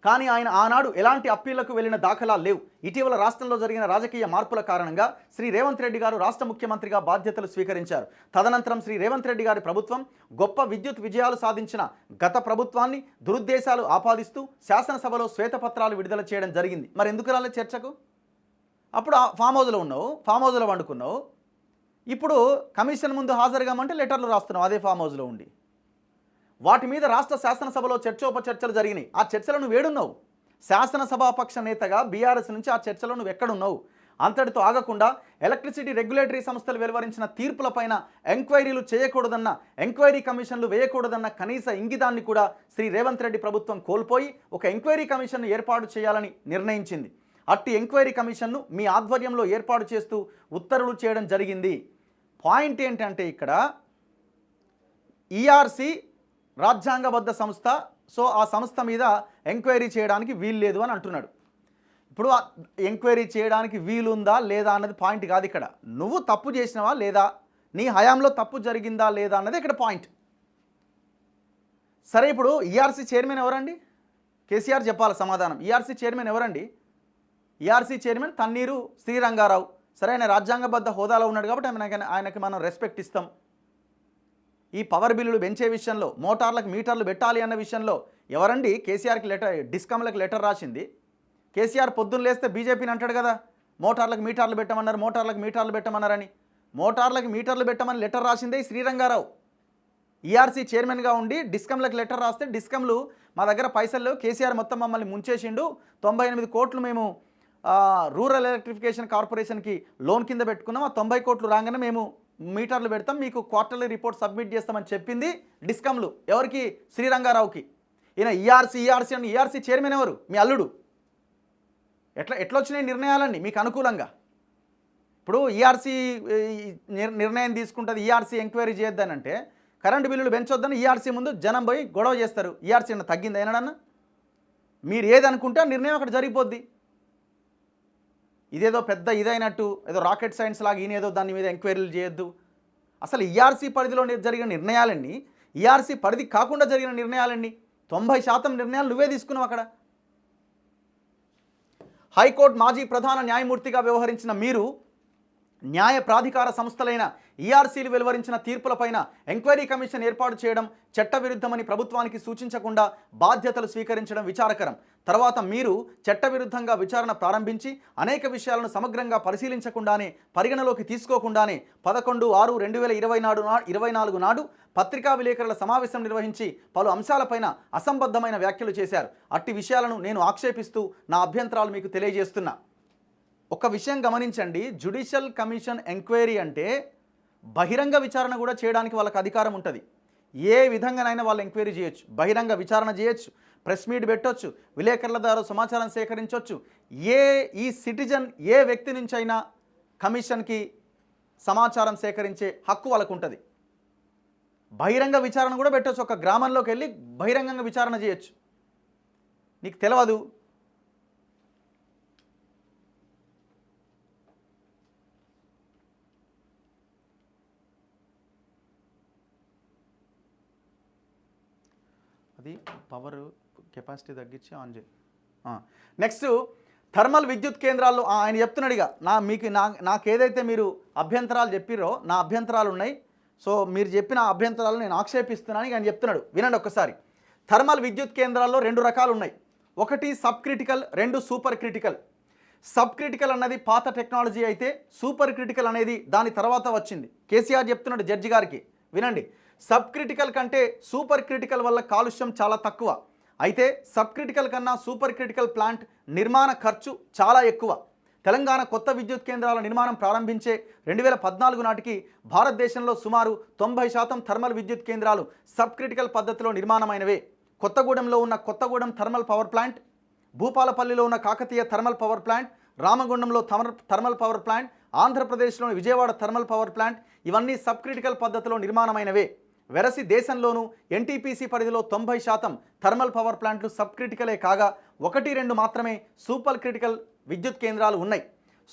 కానీ ఆయన ఆనాడు ఎలాంటి అప్పీళ్లకు వెళ్లిన దాఖలాలు లేవు. ఇటీవల రాష్ట్రంలో జరిగిన రాజకీయ మార్పుల కారణంగా శ్రీ రేవంత్ రెడ్డి గారు రాష్ట్ర ముఖ్యమంత్రిగా బాధ్యతలు స్వీకరించారు. తదనంతరం శ్రీ రేవంత్ రెడ్డి గారి ప్రభుత్వం గొప్ప విద్యుత్ విజయాలు సాధించిన గత ప్రభుత్వాన్ని దురుద్దేశాలు ఆపాదిస్తూ శాసనసభలో శ్వేతపత్రాలు విడుదల చేయడం జరిగింది. మరి ఎందుకు రాలే చర్చకు? అప్పుడు ఫామ్ హౌస్లో ఉన్నావు, ఫామ్ హౌస్లో వండుకున్నావు. ఇప్పుడు కమిషన్ ముందు హాజరుగామంటే లెటర్లు రాస్తున్నావు అదే ఫామ్ హౌస్లో ఉండి. వాటి మీద రాష్ట్ర శాసనసభలో చర్చోపచర్చలు జరిగినాయి. ఆ చర్చలను వేడున్నావు. శాసనసభాపక్ష నేతగా బీఆర్ఎస్ నుంచి ఆ చర్చలో నువ్వు ఎక్కడున్నావు? అంతటితో ఆగకుండా ఎలక్ట్రిసిటీ రెగ్యులేటరీ సంస్థలు వెలువరించిన తీర్పులపైన ఎంక్వైరీలు చేయకూడదన్న, ఎంక్వైరీ కమిషన్లు వేయకూడదన్న కనీస ఇంగితాన్ని కూడా శ్రీ రేవంత్ రెడ్డి ప్రభుత్వం కోల్పోయి ఒక ఎంక్వైరీ కమిషన్ను ఏర్పాటు చేయాలని నిర్ణయించింది. అట్టి ఎంక్వైరీ కమిషన్ను మీ ఆధ్వర్యంలో ఏర్పాటు చేస్తూ ఉత్తర్వులు చేయడం జరిగింది. పాయింట్ ఏంటంటే ఇక్కడ ఈఆర్సీ రాజ్యాంగబద్ధ సంస్థ, సో ఆ సంస్థ మీద ఎంక్వైరీ చేయడానికి వీలు లేదు అని అంటున్నాడు. ఇప్పుడు ఎంక్వైరీ చేయడానికి వీలుందా లేదా అన్నది పాయింట్ కాదు ఇక్కడ. నువ్వు తప్పు చేసినవా లేదా, నీ హయాంలో తప్పు జరిగిందా లేదా అన్నది ఇక్కడ పాయింట్. సరే, ఇప్పుడు ఈఆర్సీ చైర్మన్ ఎవరండి? కేసీఆర్ చెప్పాలి సమాధానం. ఈఆర్సీ చైర్మన్ ఎవరండి? ERC chairman Tanneeru Sriranga Rao. సరే, ఆయన రాజ్యాంగబద్ధ హోదాలో ఉన్నాడు కాబట్టి ఆయనకి మనం రెస్పెక్ట్ ఇస్తాం. ఈ పవర్ బిల్లులు పెంచే విషయంలో, మోటార్లకు మీటర్లు పెట్టాలి అన్న విషయంలో ఎవరండి కేసీఆర్కి లెటర్, డిస్కమ్లకు లెటర్ రాసింది? కేసీఆర్ పొద్దున్న లేస్తే బీజేపీని అంటాడు కదా, మోటార్లకు మీటర్లు పెట్టమన్నారు, మోటార్లకు మీటర్లు పెట్టమన్నారని. మోటార్లకు మీటర్లు పెట్టమని లెటర్ రాసిందే శ్రీరంగారావు. ఈఆర్సీ చైర్మన్గా ఉండి డిస్కమ్లకు లెటర్ రాస్తే, డిస్కమ్లు మా దగ్గర పైసలు కేసీఆర్ మొత్తం మమ్మల్ని ముంచేసిండు, 98 కోట్లు మేము రూరల్ ఎలక్ట్రిఫికేషన్ కార్పొరేషన్కి లోన్ కింద పెట్టుకున్నాం, ఆ 90 కోట్లు రాగానే మేము మీటర్లు పెడతాం, మీకు క్వార్టర్లీ రిపోర్ట్ సబ్మిట్ చేస్తామని చెప్పింది డిస్కమ్లు. ఎవరికి? శ్రీరంగారావుకి. ఈయన ఈఆర్సీ అని, ఈఆర్సీ చైర్మన్ ఎవరు? మీ అల్లుడు. ఎట్లా వచ్చినాయి నిర్ణయాలన్నీ మీకు అనుకూలంగా? ఇప్పుడు ఈఆర్సీ నిర్ణయం తీసుకుంటుంది, ఈఆర్సీ ఎంక్వైరీ చేయొద్దనంటే, కరెంటు బిల్లులు పెంచొద్దని ఈఆర్సీ ముందు జనం పోయి గొడవ చేస్తారు. ఈఆర్సీ అన్న తగ్గింది అయినాడన్న? మీరు ఏదనుకుంటే ఆ నిర్ణయం అక్కడ జరిగిపోద్ది. ఇదేదో పెద్ద ఇదైనట్టు, ఏదో రాకెట్ సైన్స్ లాగా ఈయన ఏదో దాని మీద ఎంక్వైరీలు చేయొద్దు. అసలు ఈఆర్సీ పరిధిలో జరిగిన నిర్ణయాలన్నీ, ఈఆర్సీ పరిధి కాకుండా జరిగిన నిర్ణయాలన్నీ, 90% నిర్ణయాలు నువ్వే తీసుకున్నావు అక్కడ. హైకోర్టు మాజీ ప్రధాన న్యాయమూర్తిగా వ్యవహరించిన మీరు న్యాయ ప్రాధికార సంస్థలైన ఈఆర్సీలు వెలువరించిన తీర్పులపైన ఎంక్వైరీ కమిషన్ ఏర్పాటు చేయడం చట్టవిరుద్ధమని ప్రభుత్వానికి సూచించకుండా బాధ్యతలు స్వీకరించడం విచారకరం. తర్వాత మీరు చట్టవిరుద్ధంగా విచారణ ప్రారంభించి అనేక విషయాలను సమగ్రంగా పరిశీలించకుండానే, పరిగణలోకి తీసుకోకుండానే 11/6/2024 నాడు పత్రికా విలేకరుల సమావేశం నిర్వహించి పలు అంశాలపైన అసంబద్ధమైన వ్యాఖ్యలు చేశారు. అట్టి విషయాలను నేను ఆక్షేపిస్తూ నా అభ్యంతరాలు మీకు తెలియజేస్తున్నా. ఒక విషయం గమనించండి, జ్యుడిషియల్ కమిషన్ ఎంక్వైరీ అంటే బహిరంగ విచారణ కూడా చేయడానికి వాళ్ళకి అధికారం ఉంటుంది. ఏ విధంగానైనా వాళ్ళు ఎంక్వైరీ చేయొచ్చు, బహిరంగ విచారణ చేయొచ్చు, ప్రెస్ మీట్ పెట్టొచ్చు, విలేకరుల ద్వారా సమాచారం సేకరించవచ్చు. ఈ సిటిజన్ ఏ వ్యక్తి నుంచి అయినా కమిషన్కి సమాచారం సేకరించే హక్కు వాళ్ళకు ఉంటుంది. బహిరంగ విచారణ కూడా పెట్టవచ్చు. ఒక గ్రామంలోకి వెళ్ళి బహిరంగంగా విచారణ చేయొచ్చు. నీకు తెలియదు. అది పవర్ కెపాసిటీ తగ్గించి ఆన్ చేయి. నెక్స్ట్, థర్మల్ విద్యుత్ కేంద్రాల్లో ఆయన చెప్తున్నాడుగా, నాకు ఏదైతే మీరు అభ్యంతరాలు చెప్పిరో నా అభ్యంతరాలు ఉన్నాయి, సో మీరు చెప్పిన అభ్యంతరాలు నేను ఆక్షేపిస్తున్నాను ఆయన చెప్తున్నాడు. వినండి ఒక్కసారి. థర్మల్ విద్యుత్ కేంద్రాల్లో 2 రకాలు ఉన్నాయి. ఒకటి sub critical, 2 super critical. Sub critical అన్నది పాత టెక్నాలజీ అయితే, సూపర్ క్రిటికల్ అనేది దాని తర్వాత వచ్చింది. కేసీఆర్ చెప్తున్నాడు జడ్జి గారికి, వినండి. సబ్ క్రిటికల్ కంటే సూపర్ క్రిటికల్ వల్ల కాలుష్యం చాలా తక్కువ. అయితే సబ్ క్రిటికల్ కన్నా సూపర్ క్రిటికల్ ప్లాంట్ నిర్మాణ ఖర్చు చాలా ఎక్కువ. తెలంగాణ కొత్త విద్యుత్ కేంద్రాల నిర్మాణం ప్రారంభించే 2014 నాటికి భారతదేశంలో సుమారు 90% థర్మల్ విద్యుత్ కేంద్రాలు సబ్ క్రిటికల్ పద్ధతిలో నిర్మాణమైనవే. కొత్తగూడెంలో ఉన్న కొత్తగూడెం థర్మల్ పవర్ ప్లాంట్, భూపాలపల్లిలో ఉన్న కాకతీయ థర్మల్ పవర్ ప్లాంట్, రామగుండంలో థర్మల్ పవర్ ప్లాంట్, ఆంధ్రప్రదేశ్లోని విజయవాడ థర్మల్ పవర్ ప్లాంట్, ఇవన్నీ సబ్ క్రిటికల్ పద్ధతిలో నిర్మాణమైనవే. వెరసి దేశంలోనూ ఎన్టీపీసీ పరిధిలో 90% థర్మల్ పవర్ ప్లాంట్లు సబ్ క్రిటికలే కాగా 1-2 మాత్రమే సూపర్ క్రిటికల్ విద్యుత్ కేంద్రాలు ఉన్నాయి.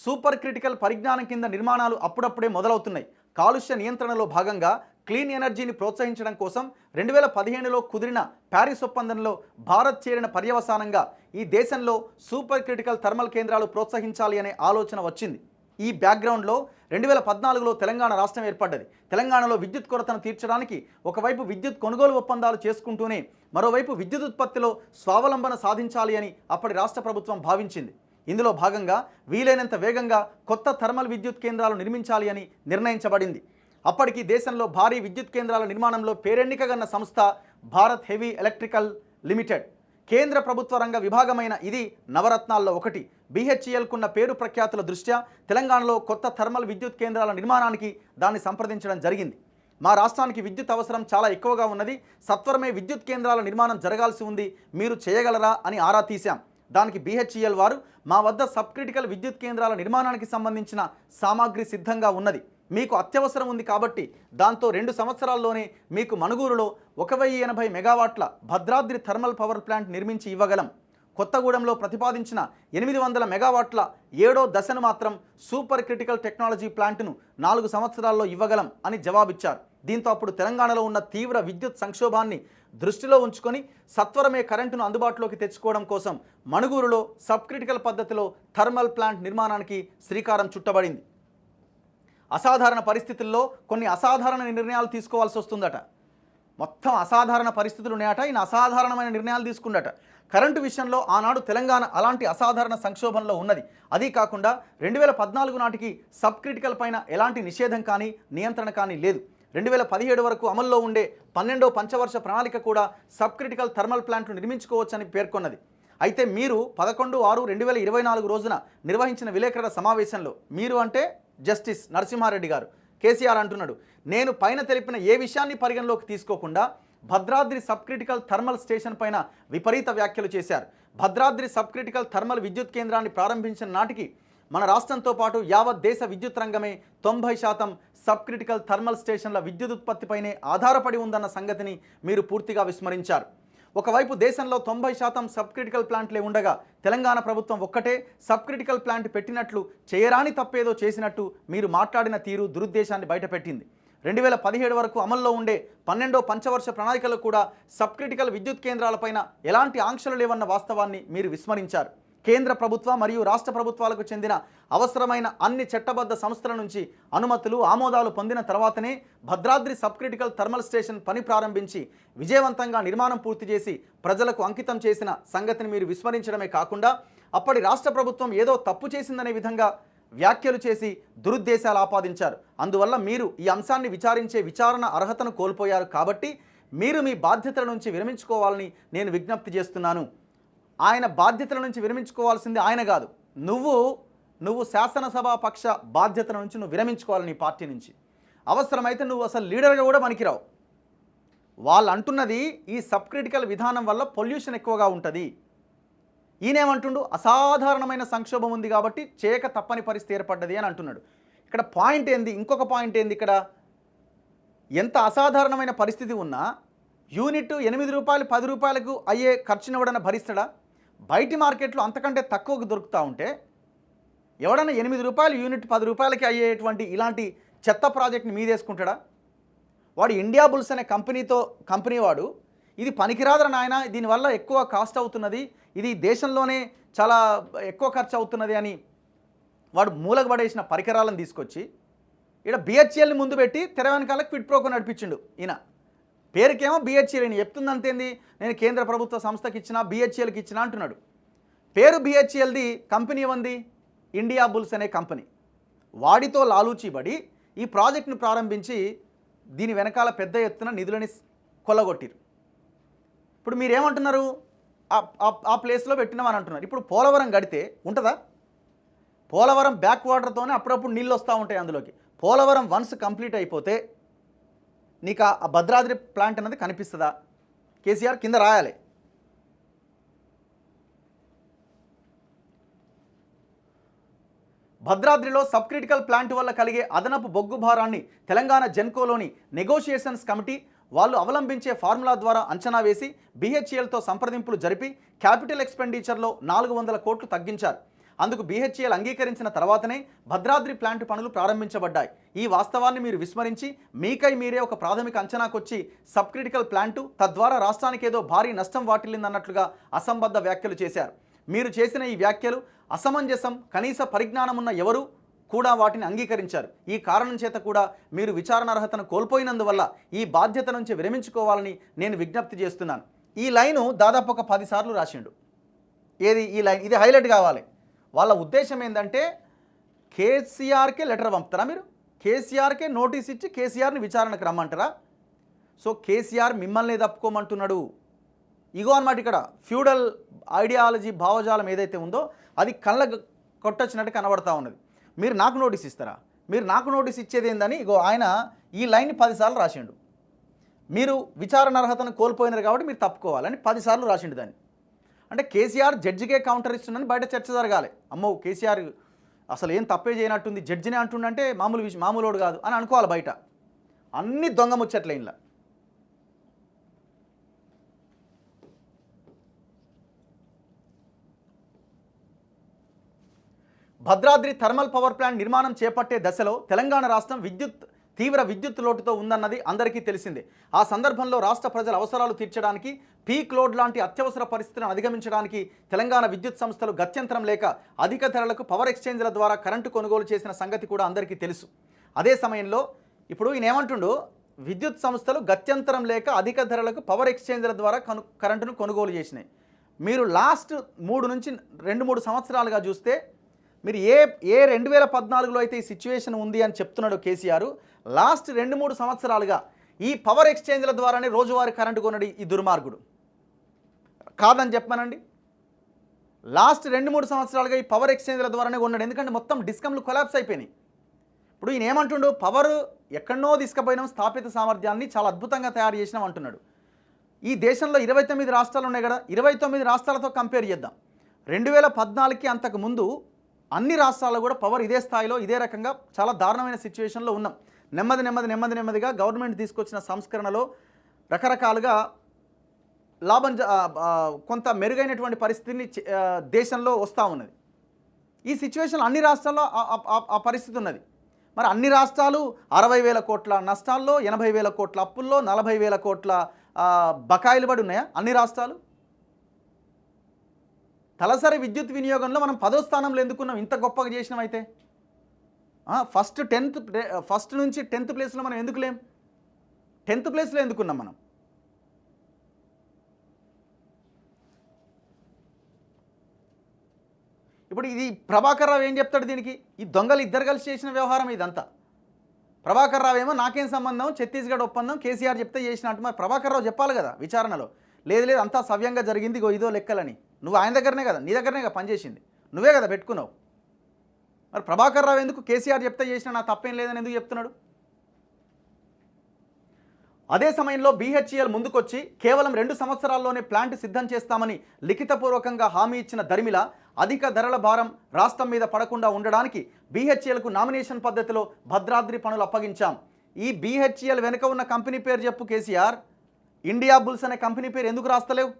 సూపర్ క్రిటికల్ పరిజ్ఞానం కింద నిర్మాణాలు అప్పుడప్పుడే మొదలవుతున్నాయి. కాలుష్య నియంత్రణలో భాగంగా క్లీన్ ఎనర్జీని ప్రోత్సహించడం కోసం 2015లో కుదిరిన ప్యారిస్ ఒప్పందంలో భారత్ చేరిన పర్యవసానంగా ఈ దేశంలో సూపర్ క్రిటికల్ థర్మల్ కేంద్రాలు ప్రోత్సహించాలి అనే ఆలోచన వచ్చింది. ఈ బ్యాక్గ్రౌండ్లో 2014లో తెలంగాణ రాష్ట్రం ఏర్పడ్డది. తెలంగాణలో విద్యుత్ కొరతను తీర్చడానికి ఒకవైపు విద్యుత్ కొనుగోలు ఒప్పందాలు చేసుకుంటూనే మరోవైపు విద్యుత్ ఉత్పత్తిలో స్వావలంబన సాధించాలి అని అప్పటి రాష్ట్ర ప్రభుత్వం భావించింది. ఇందులో భాగంగా వీలైనంత వేగంగా కొత్త థర్మల్ విద్యుత్ కేంద్రాలు నిర్మించాలి అని నిర్ణయించబడింది. అప్పటికి దేశంలో భారీ విద్యుత్ కేంద్రాల నిర్మాణంలో పేరెన్నికగన్న సంస్థ భారత్ హెవీ ఎలక్ట్రికల్ లిమిటెడ్. కేంద్ర ప్రభుత్వ రంగ విభాగమైన ఇది నవరత్నాల్లో ఒకటి. BHELకున్న పేరు ప్రఖ్యాతుల దృష్ట్యా తెలంగాణలో కొత్త థర్మల్ విద్యుత్ కేంద్రాల నిర్మాణానికి దాన్ని సంప్రదించడం జరిగింది. మా రాష్ట్రానికి విద్యుత్ అవసరం చాలా ఎక్కువగా ఉన్నది, సత్వరమే విద్యుత్ కేంద్రాల నిర్మాణం జరగాల్సి ఉంది, మీరు చేయగలరా అని ఆరా తీశాం. దానికి BHEL వారు మా వద్ద సబ్ క్రిటికల్ విద్యుత్ కేంద్రాల నిర్మాణానికి సంబంధించిన సామాగ్రి సిద్ధంగా ఉన్నది, మీకు అత్యవసరం ఉంది కాబట్టి దాంతో 2 సంవత్సరాల్లోనే మీకు మణుగూరులో 1080 మెగావాట్ల భద్రాద్రి థర్మల్ పవర్ ప్లాంట్ నిర్మించి ఇవ్వగలం. కొత్తగూడెంలో ప్రతిపాదించిన 800 మెగావాట్ల 7వ దశను మాత్రం సూపర్ క్రిటికల్ టెక్నాలజీ ప్లాంట్ను 4 సంవత్సరాల్లో ఇవ్వగలం అని జవాబిచ్చారు. దీంతో అప్పుడు తెలంగాణలో ఉన్న తీవ్ర విద్యుత్ సంక్షోభాన్ని దృష్టిలో ఉంచుకొని సత్వరమే కరెంటును అందుబాటులోకి తెచ్చుకోవడం కోసం మణుగూరులో సబ్ క్రిటికల్ పద్ధతిలో థర్మల్ ప్లాంట్ నిర్మాణానికి శ్రీకారం చుట్టబడింది. అసాధారణ పరిస్థితుల్లో కొన్ని అసాధారణ నిర్ణయాలు తీసుకోవాల్సి వస్తుందట. మొత్తం అసాధారణ పరిస్థితులు ఉన్నాయట, ఈయన అసాధారణమైన నిర్ణయాలు తీసుకుందట. కరెంటు విషయంలో ఆనాడు తెలంగాణ అలాంటి అసాధారణ సంక్షోభంలో ఉన్నది. అదీ కాకుండా 2014 నాటికి సబ్ క్రిటికల్ పైన ఎలాంటి నిషేధం కానీ నియంత్రణ కానీ లేదు. 2017 వరకు అమల్లో ఉండే 12వ పంచవర్ష ప్రణాళిక కూడా సబ్ క్రిటికల్ థర్మల్ ప్లాంట్లు నిర్మించుకోవచ్చని పేర్కొన్నది. అయితే మీరు 11/6/2024 రోజున నిర్వహించిన విలేకరుల సమావేశంలో మీరు అంటే జస్టిస్ నరసింహారెడ్డి గారు కేసీఆర్ అంటున్నాడు, నేను పైన తెలిపిన ఏ విషయాన్ని పరిగణలోకి తీసుకోకుండా Bhadradri sub critical thermal station పైన విపరీత వ్యాఖ్యలు చేశారు. భద్రాద్రి సబ్ క్రిటికల్ థర్మల్ విద్యుత్ కేంద్రాన్ని ప్రారంభించిన నాటికి మన రాష్ట్రంతో పాటు యావత్ దేశ విద్యుత్ రంగమే 90% సబ్ క్రిటికల్ థర్మల్ స్టేషన్ల విద్యుత్ ఉత్పత్తిపైనే ఆధారపడి ఉందన్న సంగతిని మీరు పూర్తిగా విస్మరించారు. ఒకవైపు దేశంలో 90% సబ్ క్రిటికల్ ప్లాంట్లే ఉండగా తెలంగాణ ప్రభుత్వం ఒక్కటే సబ్ క్రిటికల్ ప్లాంట్ పెట్టినట్లు చేయరాని తప్పేదో చేసినట్టు మీరు మాట్లాడిన తీరు దురుద్దేశాన్ని బయటపెట్టింది. 2017 వరకు అమల్లో ఉండే 12వ పంచవర్ష ప్రణాళికలో కూడా సబ్ క్రిటికల్ విద్యుత్ కేంద్రాలపైన ఎలాంటి ఆంక్షలు లేవన్న వాస్తవాన్ని మీరు విస్మరించారు. కేంద్ర ప్రభుత్వ మరియు రాష్ట్ర ప్రభుత్వాలకు చెందిన అవసరమైన అన్ని చట్టబద్ధ సంస్థల నుంచి అనుమతులు ఆమోదాలు పొందిన తర్వాతనే Bhadradri sub critical thermal station పని ప్రారంభించి విజయవంతంగా నిర్మాణం పూర్తి చేసి ప్రజలకు అంకితం చేసిన సంగతిని మీరు విస్మరించడమే కాకుండా అప్పటి రాష్ట్ర ప్రభుత్వం ఏదో తప్పు చేసిందనే విధంగా వ్యాఖ్యలు చేసి దురుద్దేశాలు ఆపాదించారు. అందువల్ల మీరు ఈ అంశాన్ని విచారించే విచారణ అర్హతను కోల్పోయారు. కాబట్టి మీరు మీ బాధ్యతల నుంచి విరమించుకోవాలని నేను విజ్ఞప్తి చేస్తున్నాను. ఆయన బాధ్యతల నుంచి విరమించుకోవాల్సింది ఆయన కాదు, నువ్వు శాసనసభా పక్ష బాధ్యతల నుంచి నువ్వు విరమించుకోవాలి. నీ పార్టీ నుంచి అవసరమైతే నువ్వు అసలు లీడర్గా కూడా పనికిరావు. వాళ్ళు అంటున్నది ఈ సబ్ క్రిటికల్ విధానం వల్ల పొల్యూషన్ ఎక్కువగా ఉంటుంది. ఈయనేమంటుండు, అసాధారణమైన సంక్షోభం ఉంది కాబట్టి చేయక తప్పని పరిస్థితి ఏర్పడ్డది అని అంటున్నాడు. ఇక్కడ పాయింట్ ఏంది, ఇంకొక పాయింట్ ఏంది, ఇక్కడ ఎంత అసాధారణమైన పరిస్థితి ఉన్నా యూనిట్ 8 రూపాయలు 10 రూపాయలకు అయ్యే ఖర్చును ఎవడన్నా భరిస్తాడా? బయటి మార్కెట్లో అంతకంటే తక్కువకు దొరుకుతూ ఉంటే ఎవడన్నా 8 రూపాయలు యూనిట్ 10 రూపాయలకి అయ్యేటువంటి ఇలాంటి చెత్త ప్రాజెక్ట్ని మీదేసుకుంటాడా? వాడు ఇండియా బుల్స్ అనే కంపెనీ వాడు ఇది పనికిరాదర నాయన, దీనివల్ల ఎక్కువ కాస్ట్ అవుతున్నది, ఇది దేశంలోనే చాలా ఎక్కువ ఖర్చు అవుతున్నది అని వాడు మూలకు పడేసిన పరికరాలను తీసుకొచ్చి ఇక్కడ BHELని ముందు పెట్టి తెర వెనకాల క్విడ్ ప్రోకో నడిపించిండు. ఈయన పేరుకేమో BHEL అని చెప్తుందంతేంది, నేను కేంద్ర ప్రభుత్వ సంస్థకి ఇచ్చిన BHELకి ఇచ్చిన అంటున్నాడు. పేరు BHELది, కంపెనీ ఉంది ఇండియా బుల్స్ అనే కంపెనీ. వాడితో లాలూచీబడి ఈ ప్రాజెక్టును ప్రారంభించి దీని వెనకాల పెద్ద ఎత్తున నిధులని కొల్లగొట్టిరు. ఇప్పుడు మీరేమంటున్నారు, ఆ ప్లేస్లో పెట్టినామని అంటున్నారు. ఇప్పుడు పోలవరం గడితే ఉంటుందా? పోలవరం బ్యాక్ వాటర్తోనే అప్పుడప్పుడు నీళ్ళు వస్తూ ఉంటాయి అందులోకి. పోలవరం వన్స్ కంప్లీట్ అయిపోతే నీకు ఆ భద్రాద్రి ప్లాంట్ అనేది కనిపిస్తుందా? కేసీఆర్ కింద రాయాలి. భద్రాద్రిలో సబ్ క్రిటికల్ ప్లాంట్ వల్ల కలిగే అదనపు బొగ్గు భారాన్ని తెలంగాణ జెన్కోలోని నెగోషియేషన్స్ కమిటీ వాళ్ళు అవలంబించే ఫార్ములా ద్వారా అంచనా వేసి BHELతో సంప్రదింపులు జరిపి క్యాపిటల్ ఎక్స్పెండిచర్లో 400 కోట్లు తగ్గించారు. అందుకు BHEL అంగీకరించిన తర్వాతనే భద్రాద్రి ప్లాంట్ పనులు ప్రారంభించబడ్డాయి. ఈ వాస్తవాన్ని మీరు విస్మరించి మీకై మీరే ఒక ప్రాథమిక అంచనాకొచ్చి సబ్ క్రిటికల్ ప్లాంటు తద్వారా రాష్ట్రానికి ఏదో భారీ నష్టం వాటిల్లిందన్నట్లుగా అసంబద్ధ వ్యాఖ్యలు చేశారు. మీరు చేసిన ఈ వ్యాఖ్యలు అసమంజసం, కనీస పరిజ్ఞానం ఉన్న ఎవరు కూడా వాటిని అంగీకరించారు. ఈ కారణం చేత కూడా మీరు విచారణ అర్హతను కోల్పోయినందువల్ల ఈ బాధ్యత నుంచి విరమించుకోవాలని నేను విజ్ఞప్తి చేస్తున్నాను. ఈ లైను దాదాపు ఒక 10 సార్లు రాసిండు. ఏది ఈ లైన్? ఇది హైలైట్ కావాలి. వాళ్ళ ఉద్దేశం ఏంటంటే కేసీఆర్కే లెటర్ పంపుతారా మీరు? కేసీఆర్కే నోటీస్ ఇచ్చి కేసీఆర్ని విచారణకు రమ్మంటారా? సో కేసీఆర్ మిమ్మల్ని తప్పుకోమంటున్నాడు. ఇగో అన్నమాట. ఇక్కడ ఫ్యూడల్ ఐడియాలజీ భావజాలం ఏదైతే ఉందో అది కళ్ళ కొట్టొచ్చినట్టు కనబడతా ఉన్నది. మీరు నాకు నోటీస్ ఇస్తారా? మీరు నాకు నోటీస్ ఇచ్చేది ఏందని ఇగో ఆయన ఈ లైన్ని 10 సార్లు రాసిండు. మీరు విచారణ అర్హతను కోల్పోయినారు కాబట్టి మీరు తప్పుకోవాలని 10 సార్లు రాసిండు దాన్ని. అంటే కేసీఆర్ జడ్జికే కౌంటర్ ఇస్తుందని బయట చర్చ జరగాలి. అమ్మో కేసీఆర్ అసలు ఏం తప్పే చేయనట్టుంది, జడ్జినే అంటుండంటే మామూలోడు కాదు అని అనుకోవాలి బయట. అన్ని దొంగ ముచ్చట్లే ఇంట్లో. భద్రాద్రి థర్మల్ పవర్ ప్లాంట్ నిర్మాణం చేపట్టే దశలో తెలంగాణ రాష్ట్రం తీవ్ర విద్యుత్ లోటుతో ఉందన్నది అందరికీ తెలిసిందే. ఆ సందర్భంలో రాష్ట్ర ప్రజల అవసరాలు తీర్చడానికి పీక్ లోడ్ లాంటి అత్యవసర పరిస్థితులను అధిగమించడానికి తెలంగాణ విద్యుత్ సంస్థలు గత్యంతరం లేక అధిక ధరలకు పవర్ ఎక్స్చేంజ్ల ద్వారా కరెంటు కొనుగోలు చేసిన సంగతి కూడా అందరికీ తెలుసు. అదే సమయంలో ఇప్పుడు ఈయన ఏమంటుండో, విద్యుత్ సంస్థలు గత్యంతరం లేక అధిక ధరలకు పవర్ ఎక్స్చేంజ్ల ద్వారా కరెంటును కొనుగోలు చేసినాయి. మీరు లాస్ట్ 2-3 సంవత్సరాలుగా చూస్తే మీరు ఏ 2014లో అయితే ఈ సిచ్యువేషన్ ఉంది అని చెప్తున్నాడు కేసీఆర్, లాస్ట్ 2-3 సంవత్సరాలుగా ఈ పవర్ ఎక్స్చేంజ్ల ద్వారానే రోజువారీ కరెంటు కొనడి ఈ దుర్మార్గుడు కాదని చెప్పానండి. లాస్ట్ 2-3 సంవత్సరాలుగా ఈ పవర్ ఎక్స్చేంజ్ల ద్వారానే కొన్నాడు. ఎందుకంటే మొత్తం డిస్కమ్లు కొలాప్స్ అయిపోయినాయి. ఇప్పుడు ఈయన ఏమంటుండు, పవర్ ఎక్కడనో తీసుకుపోయినాం, స్థాపిత సామర్థ్యాన్ని చాలా అద్భుతంగా తయారు చేసినాం అంటున్నాడు. ఈ దేశంలో 29 రాష్ట్రాలు ఉన్నాయి కదా, 29 రాష్ట్రాలతో కంపేర్ చేద్దాం. 2014కి అంతకు ముందు అన్ని రాష్ట్రాల్లో కూడా పవర్ ఇదే స్థాయిలో ఇదే రకంగా చాలా దారుణమైన సిచ్యువేషన్లో ఉన్నాం. నెమ్మదిగా గవర్నమెంట్ తీసుకొచ్చిన సంస్కరణలో రకరకాలుగా కొంత మెరుగైనటువంటి పరిస్థితిని దేశంలో వస్తూ ఉన్నది. ఈ సిచ్యువేషన్లో అన్ని రాష్ట్రాల్లో ఆ పరిస్థితి ఉన్నది. మరి అన్ని రాష్ట్రాలు 60,000 కోట్ల నష్టాల్లో, 80,000 కోట్ల అప్పుల్లో, 40,000 కోట్ల బకాయిలు పడి ఉన్నాయా అన్ని రాష్ట్రాలు? తలసరి విద్యుత్ వినియోగంలో మనం 10వ స్థానంలో ఎందుకున్నాం? ఇంత గొప్పగా చేసినామైతే ఫస్ట్ నుంచి 10th ప్లేస్లో మనం ఎందుకు లేం? 10th ప్లేస్లో ఎందుకున్నాం మనం? ఇప్పుడు ఇది ప్రభాకర్ రావు ఏం చెప్తాడు దీనికి? ఈ దొంగలు ఇద్దరు కలిసి చేసిన వ్యవహారం ఇదంతా. ప్రభాకర్ రావు ఏమో నాకేం సంబంధం, ఛత్తీస్గఢ్ ఒప్పందం కేసీఆర్ చెప్తే చేసినట్టు. మరి ప్రభాకర్ రావు చెప్పాలి కదా విచారణలో, లేదు అంతా సవ్యంగా జరిగింది, ఇదో లెక్కలని. నువ్వు ఆయన దగ్గరనే కదా, నీ దగ్గరనే కదా పనిచేసింది, నువ్వే కదా పెట్టుకున్నావు. మరి ప్రభాకర్ రావు ఎందుకు కేసీఆర్ చెప్తే చేసినా నా తప్పేం లేదని ఎందుకు చెప్తున్నాడు? అదే సమయంలో బీహెచ్ఈఎల్ ముందుకొచ్చి కేవలం 2 సంవత్సరాల్లోనే ప్లాంట్ సిద్ధం చేస్తామని లిఖితపూర్వకంగా హామీ ఇచ్చిన దరిమిల అధిక ధరల భారం రాష్ట్రం మీద పడకుండా ఉండడానికి బీహెచ్ఈఎల్కు నామినేషన్ పద్ధతిలో భద్రాద్రి పనులు అప్పగించాం. ఈ బీహెచ్ఈఎల్ వెనుక ఉన్న కంపెనీ పేరు చెప్పు కేసీఆర్. ఇండియా బుల్స్ అనే కంపెనీ పేరు ఎందుకు రాస్తలేవు?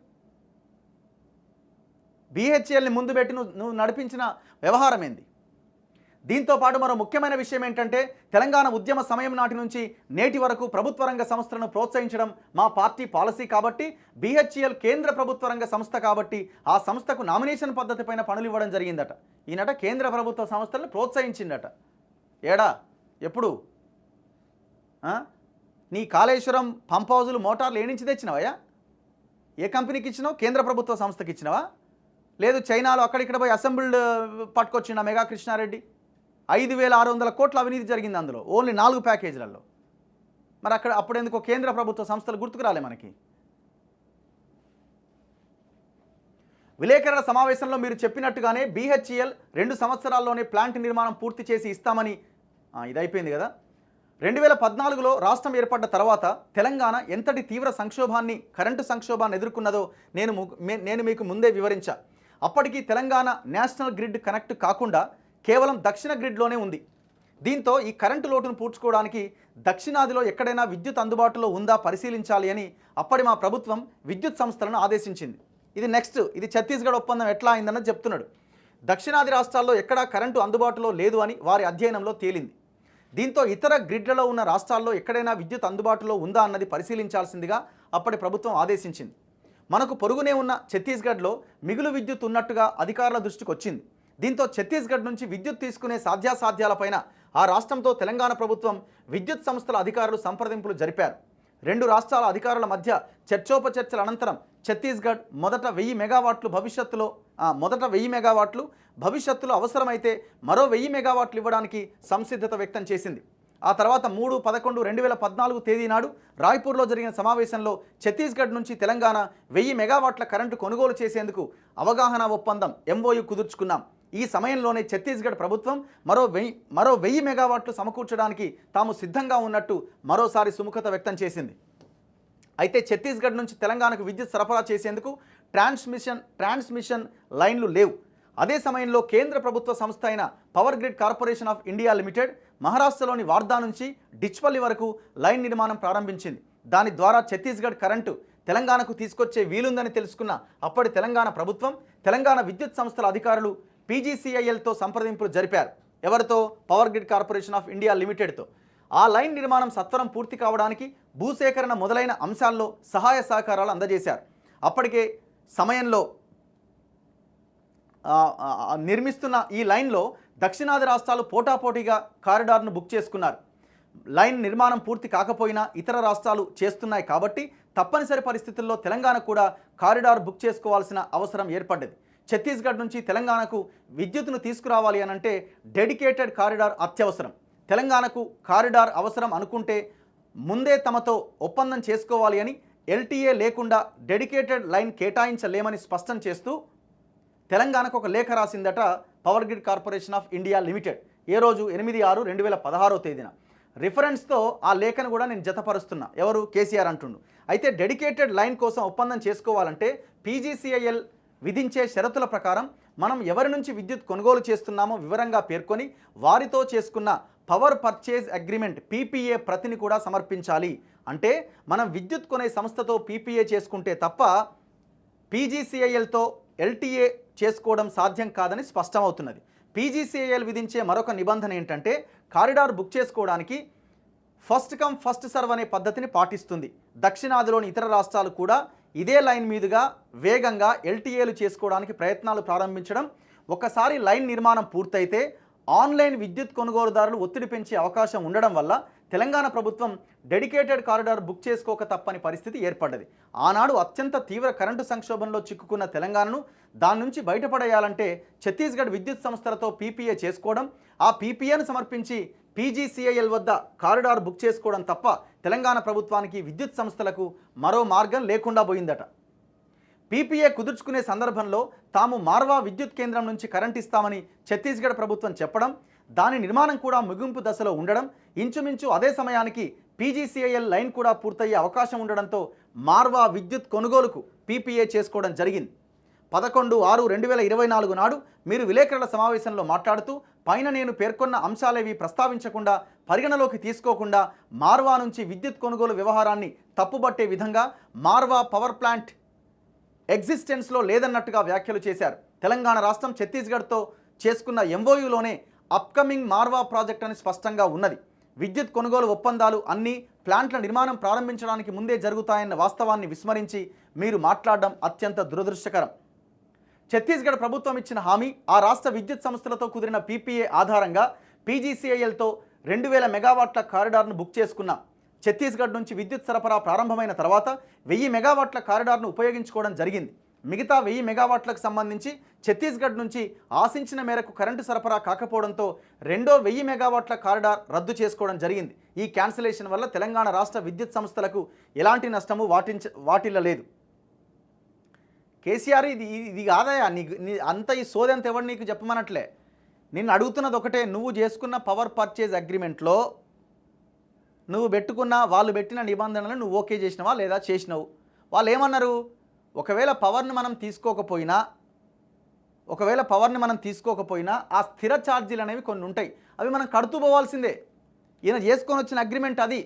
బీహెచ్ఈఎల్ని ముందు పెట్టి నువ్వు నడిపించిన వ్యవహారం ఏంది? దీంతో పాటు మరో ముఖ్యమైన విషయం ఏంటంటే, తెలంగాణ ఉద్యమ సమయం నాటి నుంచి నేటి వరకు ప్రభుత్వ రంగ సంస్థలను ప్రోత్సహించడం మా పార్టీ పాలసీ కాబట్టి, బీహెచ్ఈఎల్ కేంద్ర ప్రభుత్వ రంగ సంస్థ కాబట్టి ఆ సంస్థకు నామినేషన్ పద్ధతి పైన పనులు ఇవ్వడం జరిగిందట. ఈయనట కేంద్ర ప్రభుత్వ సంస్థలను ప్రోత్సహించిందట. ఏడా ఎప్పుడు? నీ కాళేశ్వరం పంప్ హౌజులు మోటార్లు ఏ నుంచి తెచ్చినావయ్యా? ఏ కంపెనీకి ఇచ్చినావు? కేంద్ర ప్రభుత్వ సంస్థకి ఇచ్చినావా? లేదు చైనాలో అక్కడిక్కడ పోయి అసెంబ్ల్డ్ పట్టుకొచ్చిన మెగా కృష్ణారెడ్డి 5,600 కోట్ల అవినీతి జరిగింది అందులో, ఓన్లీ 4 ప్యాకేజీలలో. మరి అప్పుడెందుకో కేంద్ర ప్రభుత్వ సంస్థలు గుర్తుకు రాలే మనకి? విలేకరుల సమావేశంలో మీరు చెప్పినట్టుగానే బీహెచ్ఈఎల్ 2 సంవత్సరాల్లోనే ప్లాంట్ నిర్మాణం పూర్తి చేసి ఇస్తామని ఇది అయిపోయింది కదా. 2014లో రాష్ట్రం ఏర్పడ్డ తర్వాత తెలంగాణ ఎంతటి తీవ్ర కరెంటు సంక్షోభాన్ని ఎదుర్కొన్నదో నేను మీకు ముందే వివరించా. అప్పటికి తెలంగాణ నేషనల్ గ్రిడ్ కనెక్ట్ కాకుండా కేవలం దక్షిణ గ్రిడ్లోనే ఉంది. దీంతో ఈ కరెంటు లోటును పూడ్చుకోవడానికి దక్షిణాదిలో ఎక్కడైనా విద్యుత్ అందుబాటులో ఉందా పరిశీలించాలి అని అప్పటి మా ప్రభుత్వం విద్యుత్ సంస్థలను ఆదేశించింది. ఇది ఛత్తీస్గఢ్ ఒప్పందం ఎట్లా అయిందన్నది చెప్తున్నాడు. దక్షిణాది రాష్ట్రాల్లో ఎక్కడా కరెంటు అందుబాటులో లేదు అని వారి అధ్యయనంలో తేలింది. దీంతో ఇతర గ్రిడ్లలో ఉన్న రాష్ట్రాల్లో ఎక్కడైనా విద్యుత్ అందుబాటులో ఉందా అన్నది పరిశీలించాల్సిందిగా అప్పటి ప్రభుత్వం ఆదేశించింది. మనకు పొరుగునే ఉన్న ఛత్తీస్గఢ్లో మిగులు విద్యుత్ ఉన్నట్టుగా అధికారుల దృష్టికి వచ్చింది. దీంతో ఛత్తీస్గఢ్ నుంచి విద్యుత్ తీసుకునే సాధ్యాసాధ్యాలపైన ఆ రాష్ట్రంతో తెలంగాణ ప్రభుత్వం విద్యుత్ సంస్థల అధికారులు సంప్రదింపులు జరిపారు. 2 రాష్ట్రాల అధికారుల మధ్య చర్చోపచర్చల అనంతరం ఛత్తీస్గఢ్ మొదట 1000 మెగావాట్లు భవిష్యత్తులో అవసరమైతే మరో 1000 మెగావాట్లు ఇవ్వడానికి సంసిద్ధత వ్యక్తం చేసింది. ఆ తర్వాత 3/11/2014 తేదీ నాడు రాయ్పూర్లో జరిగిన సమావేశంలో ఛత్తీస్గఢ్ నుంచి తెలంగాణ 1000 మెగావాట్ల కరెంటు కొనుగోలు చేసేందుకు అవగాహన ఒప్పందం MOU కుదుర్చుకున్నాం. ఈ సమయంలోనే ఛత్తీస్గఢ్ ప్రభుత్వం మరో 1000 మెగావాట్లు సమకూర్చడానికి తాము సిద్ధంగా ఉన్నట్టు మరోసారి సుముఖత వ్యక్తం చేసింది. అయితే ఛత్తీస్గఢ్ నుంచి తెలంగాణకు విద్యుత్ సరఫరా చేసేందుకు ట్రాన్స్మిషన్ లైన్లు లేవు. అదే సమయంలో కేంద్ర ప్రభుత్వ సంస్థ అయిన power grid corporation of India limited మహారాష్ట్రలోని వార్దా నుంచి డిచ్పల్లి వరకు లైన్ నిర్మాణం ప్రారంభించింది. దాని ద్వారా ఛత్తీస్గఢ్ కరెంటు తెలంగాణకు తీసుకొచ్చే వీలుందని తెలుసుకున్న అప్పటి తెలంగాణ ప్రభుత్వం తెలంగాణ విద్యుత్ సంస్థల అధికారులు PGCILతో సంప్రదింపులు జరిపారు. ఎవరితో? Power grid corporation of India లిమిటెడ్తో. ఆ లైన్ నిర్మాణం సత్వరం పూర్తి కావడానికి భూసేకరణ మొదలైన అంశాల్లో సహాయ సహకారాలు అందజేశారు. అప్పటికే సమయంలో నిర్మిస్తున్న ఈ లైన్లో దక్షిణాది రాష్ట్రాలు పోటాపోటీగా కారిడార్ను బుక్ చేసుకున్నారు. లైన్ నిర్మాణం పూర్తి కాకపోయినా ఇతర రాష్ట్రాలు చేస్తున్నాయి కాబట్టి తప్పనిసరి పరిస్థితుల్లో తెలంగాణ కూడా కారిడార్ బుక్ చేసుకోవాల్సిన అవసరం ఏర్పడ్డది. ఛత్తీస్గఢ్ నుంచి తెలంగాణకు విద్యుత్తును తీసుకురావాలి అనంటే డెడికేటెడ్ కారిడార్ అత్యవసరం. తెలంగాణకు కారిడార్ అవసరం అనుకుంటే ముందే తమతో ఒప్పందం చేసుకోవాలి అని, LTA లేకుండా డెడికేటెడ్ లైన్ కేటాయించలేమని స్పష్టం చేస్తూ తెలంగాణకు ఒక లేఖ రాసిందట power grid corporation of India limited. ఏ రోజు? 8/6/2016 తేదీన. రిఫరెన్స్తో ఆ లేఖను కూడా నేను జతపరుస్తున్నా. ఎవరు? కేసీఆర్ అంటుండు. అయితే డెడికేటెడ్ లైన్ కోసం ఒప్పందం చేసుకోవాలంటే PGCIL విధించే షరతుల ప్రకారం మనం ఎవరి నుంచి విద్యుత్ కొనుగోలు చేస్తున్నామో వివరంగా పేర్కొని వారితో చేసుకున్న పవర్ పర్చేజ్ అగ్రిమెంట్ PPA ప్రతిని కూడా సమర్పించాలి. అంటే మనం విద్యుత్ కొనే సంస్థతో PPA చేసుకుంటే తప్ప PGCILతో LTA చేసుకోవడం సాధ్యం కాదని స్పష్టమవుతున్నది. PGCIL విధించే మరొక నిబంధన ఏంటంటే కారిడార్ బుక్ చేసుకోవడానికి ఫస్ట్ కమ్ ఫస్ట్ సర్వ్ అనే పద్ధతిని పాటిస్తుంది. దక్షిణాదిలోని ఇతర రాష్ట్రాలు కూడా ఇదే లైన్ మీదుగా వేగంగా LTAలు చేసుకోవడానికి ప్రయత్నాలు ప్రారంభించడం. ఒకసారి లైన్ నిర్మాణం పూర్తయితే ఆన్లైన్ విద్యుత్ కొనుగోలుదారులు ఒత్తిడి పెంచే అవకాశం ఉండడం వల్ల తెలంగాణ ప్రభుత్వం డెడికేటెడ్ కారిడార్ బుక్ చేసుకోక తప్పని పరిస్థితి ఏర్పడ్డది. ఆనాడు అత్యంత తీవ్ర కరెంటు సంక్షోభంలో చిక్కుకున్న తెలంగాణను దాని నుంచి బయటపడేయాలంటే ఛత్తీస్గఢ్ విద్యుత్ సంస్థలతో PPA చేసుకోవడం, ఆ PPAను సమర్పించి PGCIL వద్ద కారిడార్ బుక్ చేసుకోవడం తప్ప తెలంగాణ ప్రభుత్వానికి విద్యుత్ సంస్థలకు మరో మార్గం లేకుండా పోయిందట. PPA కుదుర్చుకునే సందర్భంలో తాము మార్వా విద్యుత్ కేంద్రం నుంచి కరెంట్ ఇస్తామని ఛత్తీస్గఢ్ ప్రభుత్వం చెప్పడం, దాని నిర్మాణం కూడా ముగింపు దశలో ఉండడం, ఇంచుమించు అదే సమయానికి PGCIL లైన్ కూడా పూర్తయ్యే అవకాశం ఉండడంతో మార్వా విద్యుత్ కొనుగోలుకు PPA చేసుకోవడం జరిగింది. 11/6/2024 నాడు మీరు విలేకరుల సమావేశంలో మాట్లాడుతూ పైన నేను పేర్కొన్న అంశాలేవి ప్రస్తావించకుండా పరిగణలోకి తీసుకోకుండా మార్వా నుంచి విద్యుత్ కొనుగోలు వ్యవహారాన్ని తప్పుబట్టే విధంగా మార్వా పవర్ ప్లాంట్ ఎగ్జిస్టెన్స్లో లేదన్నట్టుగా వ్యాఖ్యలు చేశారు. తెలంగాణ రాష్ట్రం ఛత్తీస్గఢ్తో చేసుకున్న MOUలోనే అప్కమింగ్ మార్వా ప్రాజెక్ట్ అని స్పష్టంగా ఉన్నది. విద్యుత్ కొనుగోలు ఒప్పందాలు అన్ని ప్లాంట్ల నిర్మాణం ప్రారంభించడానికి ముందే జరుగుతాయన్న వాస్తవాన్ని విస్మరించి మీరు మాట్లాడడం అత్యంత దురదృష్టకరం. ఛత్తీస్గఢ్ ప్రభుత్వం ఇచ్చిన హామీ, ఆ రాష్ట్ర విద్యుత్ సంస్థలతో కుదిరిన PPA ఆధారంగా PGCILతో 2000 మెగావాట్ల కారిడార్ను బుక్ చేసుకున్నాం. ఛత్తీస్గఢ్ నుంచి విద్యుత్ సరఫరా ప్రారంభమైన తర్వాత 1000 మెగావాట్ల కారిడార్ను ఉపయోగించుకోవడం జరిగింది. మిగతా 1000 మెగావాట్లకు సంబంధించి ఛత్తీస్గఢ్ నుంచి ఆశించిన మేరకు కరెంటు సరఫరా కాకపోవడంతో రెండో 1000 మెగావాట్ల కారిడార్ రద్దు చేసుకోవడం జరిగింది. ఈ క్యాన్సిలేషన్ వల్ల తెలంగాణ రాష్ట్ర విద్యుత్ సంస్థలకు ఎలాంటి నష్టము వాటిల్లలేదు. కేసీఆర్ ఇది కాదయా, నీ అంత ఈ సోది అంత ఎవరు నీకు చెప్పమనట్లే. నిన్ను అడుగుతున్నది ఒకటే, నువ్వు చేసుకున్న పవర్ పర్చేజ్ అగ్రిమెంట్లో నువ్వు పెట్టుకున్న వాళ్ళు పెట్టిన నిబంధనలు నువ్వు ఓకే చేసినవా లేదా చేసినావు? వాళ్ళు ఏమన్నారు? ఒకవేళ పవర్ని మనం తీసుకోకపోయినా ఆ స్థిర ఛార్జీలు అనేవి కొన్ని ఉంటాయి, అవి మనం కడుతూ పోవాల్సిందే. ఈయన చేసుకొని వచ్చిన అగ్రిమెంట్ అది.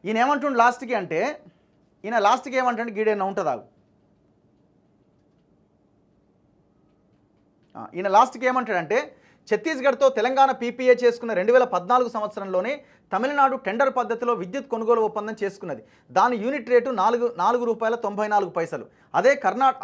ఈయన ఏమంటుండు లాస్ట్కి అంటే, ఈయన లాస్ట్కి ఏమంటుంటే గీడైనా ఉంటుందా? ఈయన లాస్ట్కి ఏమంటాడంటే, ఛత్తీస్గఢ్తో తెలంగాణ PPA చేసుకున్న 2014 సంవత్సరంలోనే తమిళనాడు టెండర్ పద్ధతిలో విద్యుత్ కొనుగోలు ఒప్పందం చేసుకున్నది. దాని యూనిట్ రేటు ₹4.94.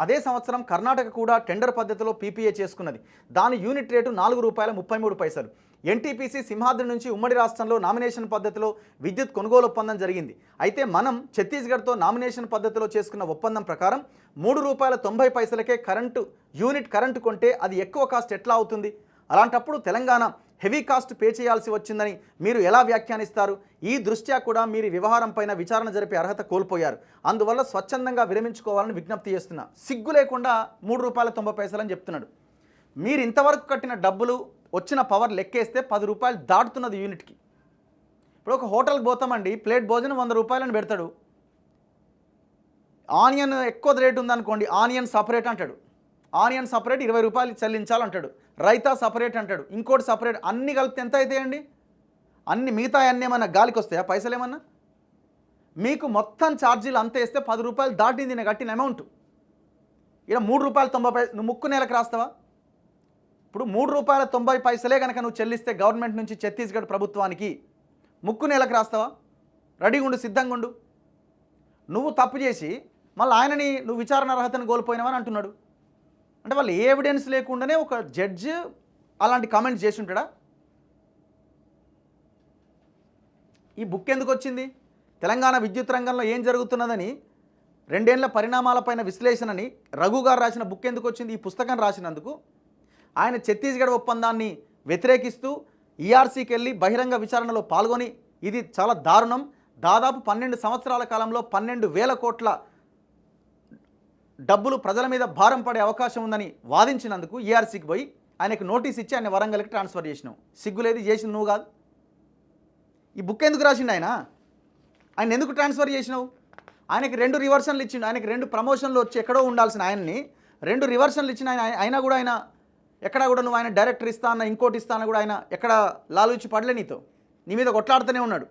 అదే సంవత్సరం కర్ణాటక కూడా టెండర్ పద్ధతిలో PPA చేసుకున్నది. దాని యూనిట్ రేటు ₹4.33. NTPC సింహాద్రి నుంచి ఉమ్మడి రాష్ట్రంలో నామినేషన్ పద్ధతిలో విద్యుత్ కొనుగోలు ఒప్పందం జరిగింది. అయితే మనం ఛత్తీస్గఢ్తో నామినేషన్ పద్ధతిలో చేసుకున్న ఒప్పందం ప్రకారం ₹3.90కే యూనిట్ కరెంటు కొంటే అది ఎక్కువ కాస్ట్ ఎట్లా అవుతుంది? అలాంటప్పుడు తెలంగాణ హెవీ కాస్ట్ పే చేయాల్సి వచ్చిందని మీరు ఎలా వ్యాఖ్యానిస్తారు? ఈ దృష్ట్యా కూడా మీరు వ్యవహారం పైన విచారణ జరిపే అర్హత కోల్పోయారు. అందువల్ల స్వచ్ఛందంగా విరమించుకోవాలని విజ్ఞప్తి చేస్తున్నా. సిగ్గు లేకుండా ₹3.90 అని చెప్తున్నాడు. మీరు ఇంతవరకు కట్టిన డబ్బులు వచ్చిన పవర్ లెక్కేస్తే ₹10 దాటుతున్నది యూనిట్కి. ఇప్పుడు ఒక హోటల్కి పోతామండి, ప్లేట్ భోజనం ₹100 అని పెడతాడు. ఆనియన్ ఎక్కువ రేటు ఉందనుకోండి, ఆనియన్ సపరేట్ అంటాడు. Onion separate ₹20 చెల్లించాలంటాడు. రైతా సపరేట్ అంటాడు. ఇంకోటి సపరేట్. అన్నీ కలిపితే ఎంత అవుతాయండి? అన్ని మిగతా అన్నీ ఏమన్నా గాలికి వస్తాయా? పైసలు ఏమన్నా? మీకు మొత్తం ఛార్జీలు అంత వేస్తే ₹10 దాటింది నేను కట్టిన అమౌంట్. ఇక్కడ ₹3.90 నువ్వు ముక్కు నెలకు రాస్తావా? ఇప్పుడు ₹3.90 కనుక నువ్వు చెల్లిస్తే గవర్నమెంట్ నుంచి ఛత్తీస్గఢ్ ప్రభుత్వానికి ముక్కు నెలకు రాస్తావా? రెడీగా ఉండు, సిద్ధంగా ఉండు. నువ్వు తప్పు చేసి మళ్ళీ ఆయనని నువ్వు విచారణ అర్హతను కోల్పోయినావని అంటున్నాడు. అంటే వాళ్ళు ఏ ఎవిడెన్స్ లేకుండానే ఒక జడ్జి అలాంటి కామెంట్స్ చేసి ఉంటాడా? ఈ బుక్ ఎందుకు వచ్చింది? తెలంగాణ విద్యుత్ రంగంలో ఏం జరుగుతున్నదని 2 ఏళ్ల పరిణామాలపైన విశ్లేషణని రఘు గారు రాసిన బుక్ ఎందుకు వచ్చింది? ఈ పుస్తకం రాసినందుకు ఆయన ఛత్తీస్గఢ్ ఒప్పందాన్ని వ్యతిరేకిస్తూ ఈఆర్సీకి వెళ్ళి బహిరంగ విచారణలో పాల్గొని ఇది చాలా దారుణం, దాదాపు 12 సంవత్సరాల కాలంలో 12,000 కోట్ల డబ్బులు ప్రజల మీద భారం పడే అవకాశం ఉందని వాదించినందుకు ఈఆర్సీకి పోయి ఆయనకు నోటీస్ ఇచ్చి ఆయన వరంగల్కి ట్రాన్స్ఫర్ చేసినావు. సిగ్గులేదు, చేసింది నువ్వు కాదు. ఈ బుక్ ఎందుకు రాసిండు ఆయన ఎందుకు ట్రాన్స్ఫర్ చేసినావు? ఆయనకి 2 రివర్షన్లు ఇచ్చిండు. ఆయనకి 2 ప్రమోషన్లు వచ్చి ఎక్కడో ఉండాల్సిన ఆయన్ని 2 రివర్షన్లు ఇచ్చిన అయినా కూడా ఆయన ఎక్కడా కూడా నువ్వు ఆయన డైరెక్టర్ ఇస్తా అన్న ఇంకోటి ఇస్తా అన్న కూడా ఆయన ఎక్కడ లాలూచి పడలే, నీ మీద కొట్లాడుతూనే ఉన్నాడు.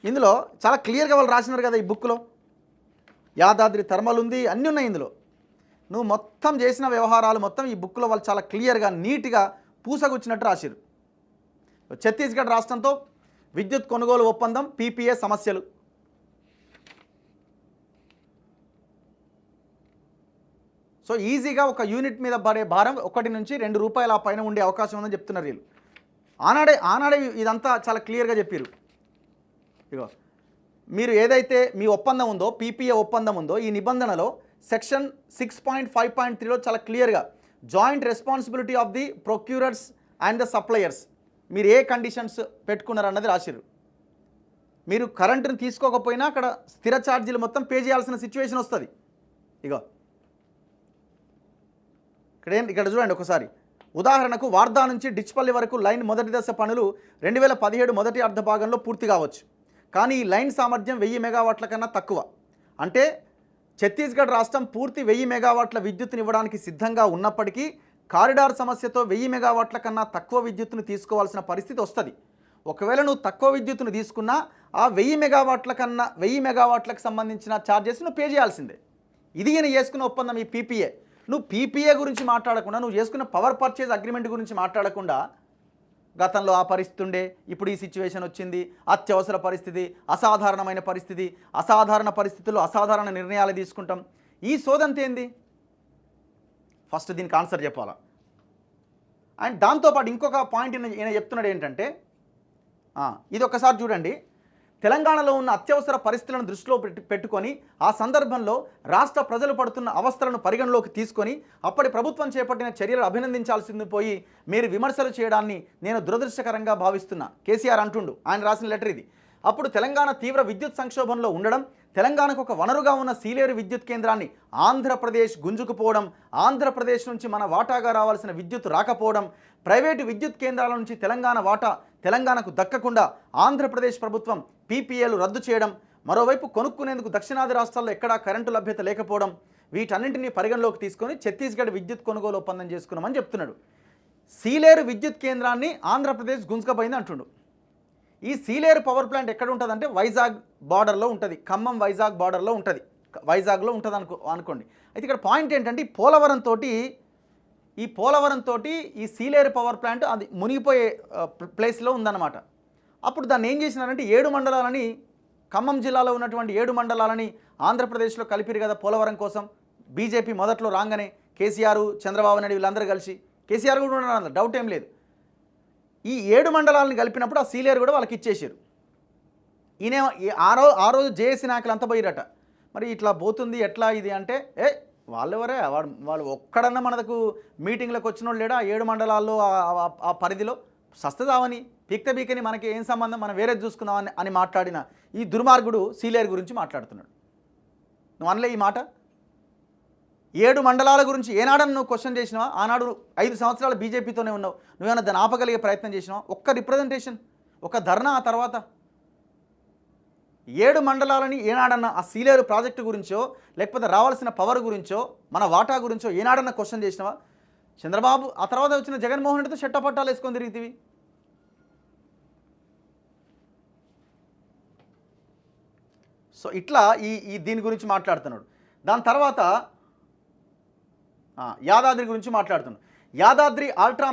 ఇందులో చాలా క్లియర్గా వాళ్ళు రాసినారు కదా ఈ బుక్లో. యాదాద్రి థర్మల్ ఉంది, అన్నీ ఉన్నాయి ఇందులో. నువ్వు మొత్తం చేసిన వ్యవహారాలు మొత్తం ఈ బుక్లో వాళ్ళు చాలా క్లియర్గా నీట్గా పూసగుచ్చినట్టు రాసిరు. ఛత్తీస్గఢ్ రాష్ట్రంతో విద్యుత్ కొనుగోలు ఒప్పందం, పీపీఏ సమస్యలు. సో ఈజీగా ఒక యూనిట్ మీద పడే భారం ₹1 నుంచి ₹2 ఆ పైన ఉండే అవకాశం ఉందని చెప్తున్నారు వీళ్ళు. ఆనాడే ఇదంతా చాలా క్లియర్గా చెప్పారు. ఇగో మీరు ఏదైతే మీ ఒప్పందం ఉందో, పీపీఏ ఒప్పందం ఉందో, ఈ నిబంధనలో సెక్షన్ 6.5.3లో చాలా క్లియర్గా joint responsibility of the procurers and the suppliers మీరు ఏ కండిషన్స్ పెట్టుకున్నారన్నది రాసిరు. మీరు కరెంటుని తీసుకోకపోయినా అక్కడ స్థిర ఛార్జీలు మొత్తం పే చేయాల్సిన సిచ్యువేషన్ వస్తుంది. ఇగో ఇక్కడ చూడండి ఒకసారి. ఉదాహరణకు వార్దా నుంచి డిచ్పల్లి వరకు లైన్ మొదటి దశ పనులు 2017 మొదటి అర్ధ భాగంలో పూర్తి కావచ్చు. కానీ ఈ లైన్ సామర్థ్యం 1000 మెగావాట్ల కన్నా తక్కువ. అంటే ఛత్తీస్గఢ్ రాష్ట్రం పూర్తి 1000 మెగావాట్ల విద్యుత్తుని ఇవ్వడానికి సిద్ధంగా ఉన్నప్పటికీ కారిడార్ సమస్యతో 1000 మెగావాట్ల కన్నా తక్కువ విద్యుత్తును తీసుకోవాల్సిన పరిస్థితి వస్తుంది. ఒకవేళ నువ్వు తక్కువ విద్యుత్తును తీసుకున్నా ఆ 1000 మెగావాట్లకు సంబంధించిన ఛార్జెస్ నువ్వు పే చేయాల్సిందే. ఇది ఈయన చేసుకున్న ఒప్పందం ఈ పీపీఏ. నువ్వు పీపీఏ గురించి మాట్లాడకుండా, నువ్వు చేసుకున్న పవర్ పర్చేజ్ అగ్రిమెంట్ గురించి మాట్లాడకుండా గతంలో ఆ పరిస్థితి ఉండే, ఇప్పుడు ఈ సిచ్యువేషన్ వచ్చింది, అత్యవసర పరిస్థితి, అసాధారణమైన పరిస్థితి, అసాధారణ పరిస్థితుల్లో అసాధారణ నిర్ణయాలు తీసుకుంటాం. ఈ సోదంతా ఏంది? ఫస్ట్ దీనికి ఆన్సర్ చెప్పాలా. అండ్ దాంతోపాటు ఇంకొక పాయింట్ ఈయన చెప్తున్నాడు ఏంటంటే, ఇది ఒక్కసారి చూడండి. తెలంగాణలో ఉన్న అత్యవసర పరిస్థితులను దృష్టిలో పెట్టుకొని ఆ సందర్భంలో రాష్ట్ర ప్రజలు పడుతున్న అవస్థలను పరిగణలోకి తీసుకొని అప్పటి ప్రభుత్వం చేపట్టిన చర్యలు అభినందించాల్సింది పోయి మీరు విమర్శలు చేయడాన్ని నేను దురదృష్టకరంగా భావిస్తున్నా కేసీఆర్ అంటుండు. ఆయన రాసిన లెటర్ ఇది. అప్పుడు తెలంగాణ తీవ్ర విద్యుత్ సంక్షోభంలో ఉండడం, తెలంగాణకు ఒక వనరుగా ఉన్న సీలేరు విద్యుత్ కేంద్రాన్ని ఆంధ్రప్రదేశ్ గుంజుకుపోవడం, ఆంధ్రప్రదేశ్ నుంచి మన వాటాగా రావాల్సిన విద్యుత్ రాకపోవడం, ప్రైవేటు విద్యుత్ కేంద్రాల నుంచి తెలంగాణ వాటా తెలంగాణకు దక్కకుండా ఆంధ్రప్రదేశ్ ప్రభుత్వం పీపీఏలు రద్దు చేయడం, మరోవైపు కొనుక్కునేందుకు దక్షిణాది రాష్ట్రాల్లో ఎక్కడా కరెంటు లభ్యత లేకపోవడం, వీటన్నింటినీ పరిగణలోకి తీసుకొని ఛత్తీస్గఢ్ విద్యుత్ కొనుగోలు ఒప్పందం చేసుకున్నామని చెప్తున్నాడు. సీలేరు విద్యుత్ కేంద్రాన్ని ఆంధ్రప్రదేశ్ గుంజుకపోయింది అంటుండు. ఈ సీలేరు పవర్ ప్లాంట్ ఎక్కడ ఉంటుందంటే వైజాగ్ బార్డర్లో ఉంటుంది, ఖమ్మం వైజాగ్ బార్డర్లో ఉంటుంది, వైజాగ్లో ఉంటుంది అనుకోండి. అయితే ఇక్కడ పాయింట్ ఏంటంటే ఈ పోలవరంతో ఈ సీలేరు పవర్ ప్లాంట్ అది మునిగిపోయే ప్లేస్లో ఉందన్నమాట. అప్పుడు దాన్ని ఏం చేసినారంటే 7 మండలాలని, ఖమ్మం జిల్లాలో ఉన్నటువంటి 7 మండలాలని ఆంధ్రప్రదేశ్లో కలిపిరు కదా పోలవరం కోసం. బీజేపీ మొదట్లో రాగానే కేసీఆర్, చంద్రబాబు నాయుడు వీళ్ళందరూ కలిసి, కేసీఆర్ కూడా ఉన్నారు, డౌట్ ఏం లేదు. ఈ 7 మండలాలను కలిపినప్పుడు ఆ సీలేరు కూడా వాళ్ళకి ఇచ్చేసారు. ఈయన ఆ రోజు జేఏసీ నాయకులు అంతా పోయిరట. మరి ఇట్లా పోతుంది ఎట్లా ఇది అంటే, వాళ్ళెవరే వాళ్ళు ఒక్కడన్నా మనకు మీటింగ్లకు వచ్చినోళ్ళు లేడా 7 మండలాల్లో ఆ పరిధిలో సస్తదావని పీక్త బీకని మనకి ఏం సంబంధం, మనం వేరే చూసుకుందామని అని మాట్లాడిన ఈ దుర్మార్గుడు సీలేరు గురించి మాట్లాడుతున్నాడు. నువ్వు అనలే ఈ మాట? 7 మండలాల గురించి ఏనాడని నువ్వు క్వశ్చన్ చేసినావా? ఆనాడు 5 సంవత్సరాలు బీజేపీతోనే ఉన్నావు, నువ్వేమైనా దాన్ని ఆపగలిగే ప్రయత్నం చేసినావా? ఒక్క రిప్రజెంటేషన్, ఒక ధర్నా, ఆ తర్వాత 7 మండలాలని ఏనాడన్నా ఆ సీలేరు ప్రాజెక్టు గురించో లేకపోతే రావాల్సిన పవర్ గురించో మన వాటా గురించో ఏనాడన్నా క్వశ్చన్ చేసినావా? చంద్రబాబు ఆ తర్వాత వచ్చిన జగన్మోహన్ రెడ్డితో చెట్టపట్టాలు వేసుకొని తిరిగితివి. సో ఇట్లా ఈ దీని గురించి మాట్లాడుతున్నాడు. దాని తర్వాత యాదాద్రి గురించి మాట్లాడుతున్నాడు. యాదాద్రి అల్ట్రా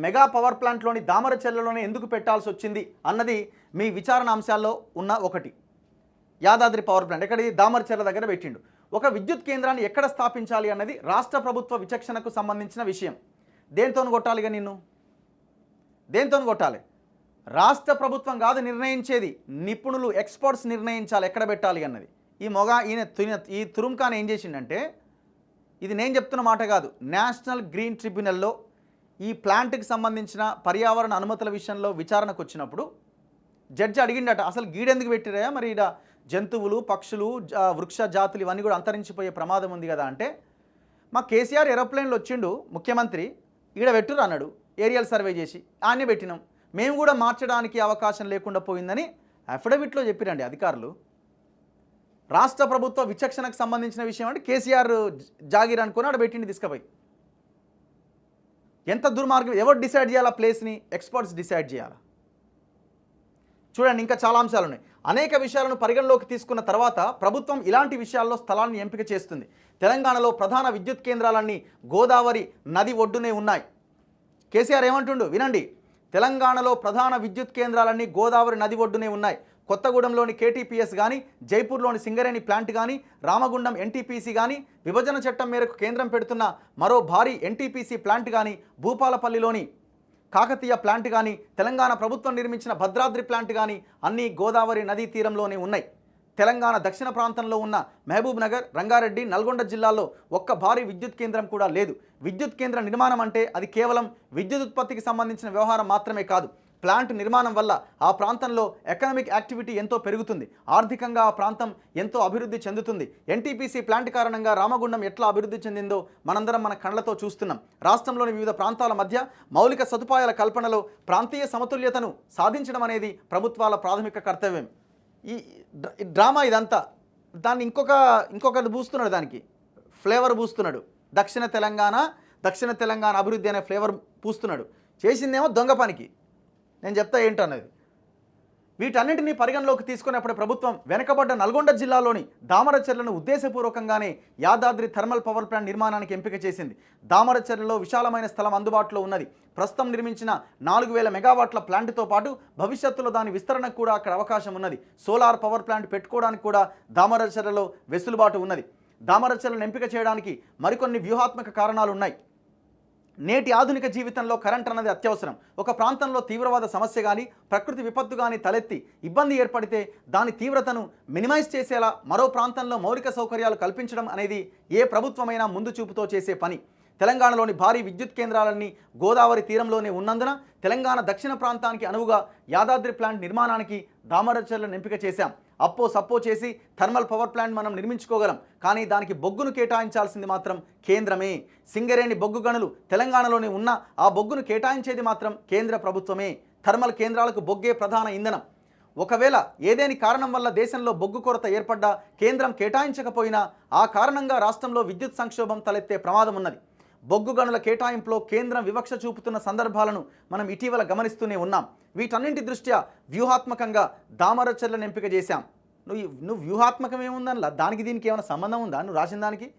మెగా పవర్ ప్లాంట్లోని దామరచెర్లలోనే ఎందుకు పెట్టాల్సి వచ్చింది అన్నది మీ విచారణ అంశాల్లో ఉన్న ఒకటి. యాదాద్రి పవర్ ప్లాంట్ ఎక్కడి? దామరచెర్ల దగ్గర పెట్టిండు. ఒక విద్యుత్ కేంద్రాన్ని ఎక్కడ స్థాపించాలి అన్నది రాష్ట్ర ప్రభుత్వ విచక్షణకు సంబంధించిన విషయం. దేంతో కొట్టాలిగా నిన్ను? దేంతో కొట్టాలి? రాష్ట్ర ప్రభుత్వం కాదు నిర్ణయించేది, నిపుణులు ఎక్స్పర్ట్స్ నిర్ణయించాలి ఎక్కడ పెట్టాలి అన్నది. ఈ తురుంఖాన్ ఏం చేసిండంటే, ఇది నేను చెప్తున్న మాట కాదు, నేషనల్ గ్రీన్ ట్రిబ్యునల్లో ఈ ప్లాంట్కి సంబంధించిన పర్యావరణ అనుమతుల విషయంలో విచారణకు వచ్చినప్పుడు జడ్జి అడిగిండట, అసలు గీడెందుకు పెట్టిరా, మరి ఈడ జంతువులు, పక్షులు, వృక్ష జాతులు ఇవన్నీ కూడా అంతరించిపోయే ప్రమాదం ఉంది కదా అంటే, మా కేసీఆర్ ఏరోప్లేన్లో వచ్చిండు ముఖ్యమంత్రి, ఈడ పెట్టురు అన్నాడు, ఏరియల్ సర్వే చేసి ఆనే పెట్టినాం, మేము కూడా మార్చడానికి అవకాశం లేకుండా పోయిందని అఫిడవిట్లో చెప్పిరండి అధికారులు. రాష్ట్ర ప్రభుత్వ విచక్షణకు సంబంధించిన విషయం అంటే కేసీఆర్ జాగీర్ అనుకుని ఆడ పెట్టిండి తీసుకుపోయి. ఎంత దుర్మార్గం! ఎవరు డిసైడ్ చేయాలా ప్లేస్ని? ఎక్స్పర్ట్స్ డిసైడ్ చేయాలా? చూడండి, ఇంకా చాలా అంశాలు ఉన్నాయి. అనేక విషయాలను పరిగణలోకి తీసుకున్న తర్వాత ప్రభుత్వం ఇలాంటి విషయాల్లో స్థలాన్ని ఎంపిక చేస్తుంది. తెలంగాణలో ప్రధాన విద్యుత్ కేంద్రాలన్నీ గోదావరి నది ఒడ్డునే ఉన్నాయి. కేసీఆర్ ఏమంటుండు వినండి, తెలంగాణలో ప్రధాన విద్యుత్ కేంద్రాలన్నీ గోదావరి నది ఒడ్డునే ఉన్నాయి. కొత్తగూడెంలోని కేటీపీఎస్ కానీ, జైపూర్లోని సింగరేణి ప్లాంట్ కానీ, రామగుండం ఎన్టీపీసీ కానీ, విభజన చట్టం మేరకు కేంద్రం పెడుతున్న మరో భారీ ఎన్టీపీసీ ప్లాంట్ కానీ, భూపాలపల్లిలోని కాకతీయ ప్లాంట్ కానీ, తెలంగాణ ప్రభుత్వం నిర్మించిన భద్రాద్రి ప్లాంట్ కానీ అన్నీ గోదావరి నదీ తీరంలోనే ఉన్నాయి. తెలంగాణ దక్షిణ ప్రాంతంలో ఉన్న మహబూబ్ నగర్, రంగారెడ్డి, నల్గొండ జిల్లాల్లో ఒక్క భారీ విద్యుత్ కేంద్రం కూడా లేదు. విద్యుత్ కేంద్ర నిర్మాణం అంటే అది కేవలం విద్యుత్ ఉత్పత్తికి సంబంధించిన వ్యవహారం మాత్రమే కాదు. ప్లాంట్ నిర్మాణం వల్ల ఆ ప్రాంతంలో ఎకనామిక్ యాక్టివిటీ ఎంతో పెరుగుతుంది, ఆర్థికంగా ఆ ప్రాంతం ఎంతో అభివృద్ధి చెందుతుంది. ఎన్టీపీసీ ప్లాంట్ కారణంగా రామగుండం ఎట్లా అభివృద్ధి చెందిందో మనందరం మన కళ్ళతో చూస్తున్నాం. రాష్ట్రంలోని వివిధ ప్రాంతాల మధ్య మౌలిక సదుపాయాల కల్పనలో ప్రాంతీయ సమతుల్యతను సాధించడం అనేది ప్రభుత్వాల ప్రాథమిక కర్తవ్యం. ఈ డ్రామా ఇదంతా, దాన్ని ఇంకొకటి పూస్తున్నాడు, దానికి ఫ్లేవర్ పూస్తున్నాడు. దక్షిణ తెలంగాణ అభివృద్ధి అనే ఫ్లేవర్ పూస్తున్నాడు. చేసిందేమో దొంగ పనికి. నేను చెప్తా ఏంటన్నది. వీటన్నింటినీ పరిగణలోకి తీసుకున్నప్పుడు ప్రభుత్వం వెనకబడ్డ నల్గొండ జిల్లాలోని దామరచెర్లను ఉద్దేశపూర్వకంగానే యాదాద్రి థర్మల్ పవర్ ప్లాంట్ నిర్మాణానికి ఎంపిక చేసింది. దామరచెర్లలో విశాలమైన స్థలం అందుబాటులో ఉన్నది. ప్రస్తుతం నిర్మించిన 4000 మెగావాట్ల ప్లాంట్తో పాటు భవిష్యత్తులో దాని విస్తరణకు కూడా అక్కడ అవకాశం ఉన్నది. సోలార్ పవర్ ప్లాంట్ పెట్టుకోవడానికి కూడా దామరచెర్లలో వెసులుబాటు ఉన్నది. దామరచెర్లను ఎంపిక చేయడానికి మరికొన్ని వ్యూహాత్మక కారణాలు ఉన్నాయి. నేటి ఆధునిక జీవితంలో కరెంట్ అన్నది అత్యవసరం. ఒక ప్రాంతంలో తీవ్రవాద సమస్య కానీ, ప్రకృతి విపత్తు కానీ తలెత్తి ఇబ్బంది ఏర్పడితే దాని తీవ్రతను మినిమైజ్ చేసేలా మరో ప్రాంతంలో మౌలిక సౌకర్యాలు కల్పించడం అనేది ఏ ప్రభుత్వమైనా ముందు చూపుతో చేసే పని. తెలంగాణలోని భారీ విద్యుత్ కేంద్రాలన్నీ గోదావరి తీరంలోనే ఉన్నందున తెలంగాణ దక్షిణ ప్రాంతానికి అనువుగా యాదాద్రి ప్లాంట్ నిర్మాణానికి దామరచెర్లను ఎంపిక చేశాం. సప్పో చేసి థర్మల్ పవర్ ప్లాంట్ మనం నిర్మించుకోగలం, కానీ దానికి బొగ్గును కేటాయించాల్సింది మాత్రం కేంద్రమే. సింగరేణి బొగ్గు గనులు తెలంగాణలోనే ఉన్న ఆ బొగ్గును కేటాయించేది మాత్రం కేంద్ర ప్రభుత్వమే. థర్మల్ కేంద్రాలకు బొగ్గే ప్రధాన ఇంధనం. ఒకవేళ ఏదేని కారణం వల్ల దేశంలో బొగ్గు కొరత ఏర్పడ్డా కేంద్రం కేటాయించకపోయినా ఆ కారణంగా రాష్ట్రంలో విద్యుత్ సంక్షోభం తలెత్తే ప్రమాదం ఉన్నది. బొగ్గు గనుల కేటాయింపులో కేంద్రం వివక్ష చూపుతున్న సందర్భాలను మనం ఇటీవల గమనిస్తూనే ఉన్నాం. వీటన్నింటి దృష్ట్యా వ్యూహాత్మకంగా దామరచెర్లను ఎంపిక చేశాం. నువ్వు వ్యూహాత్మకం ఏముందనలా, దానికి దీనికి ఏమైనా సంబంధం ఉందా? నువ్వు రాసిన దానికి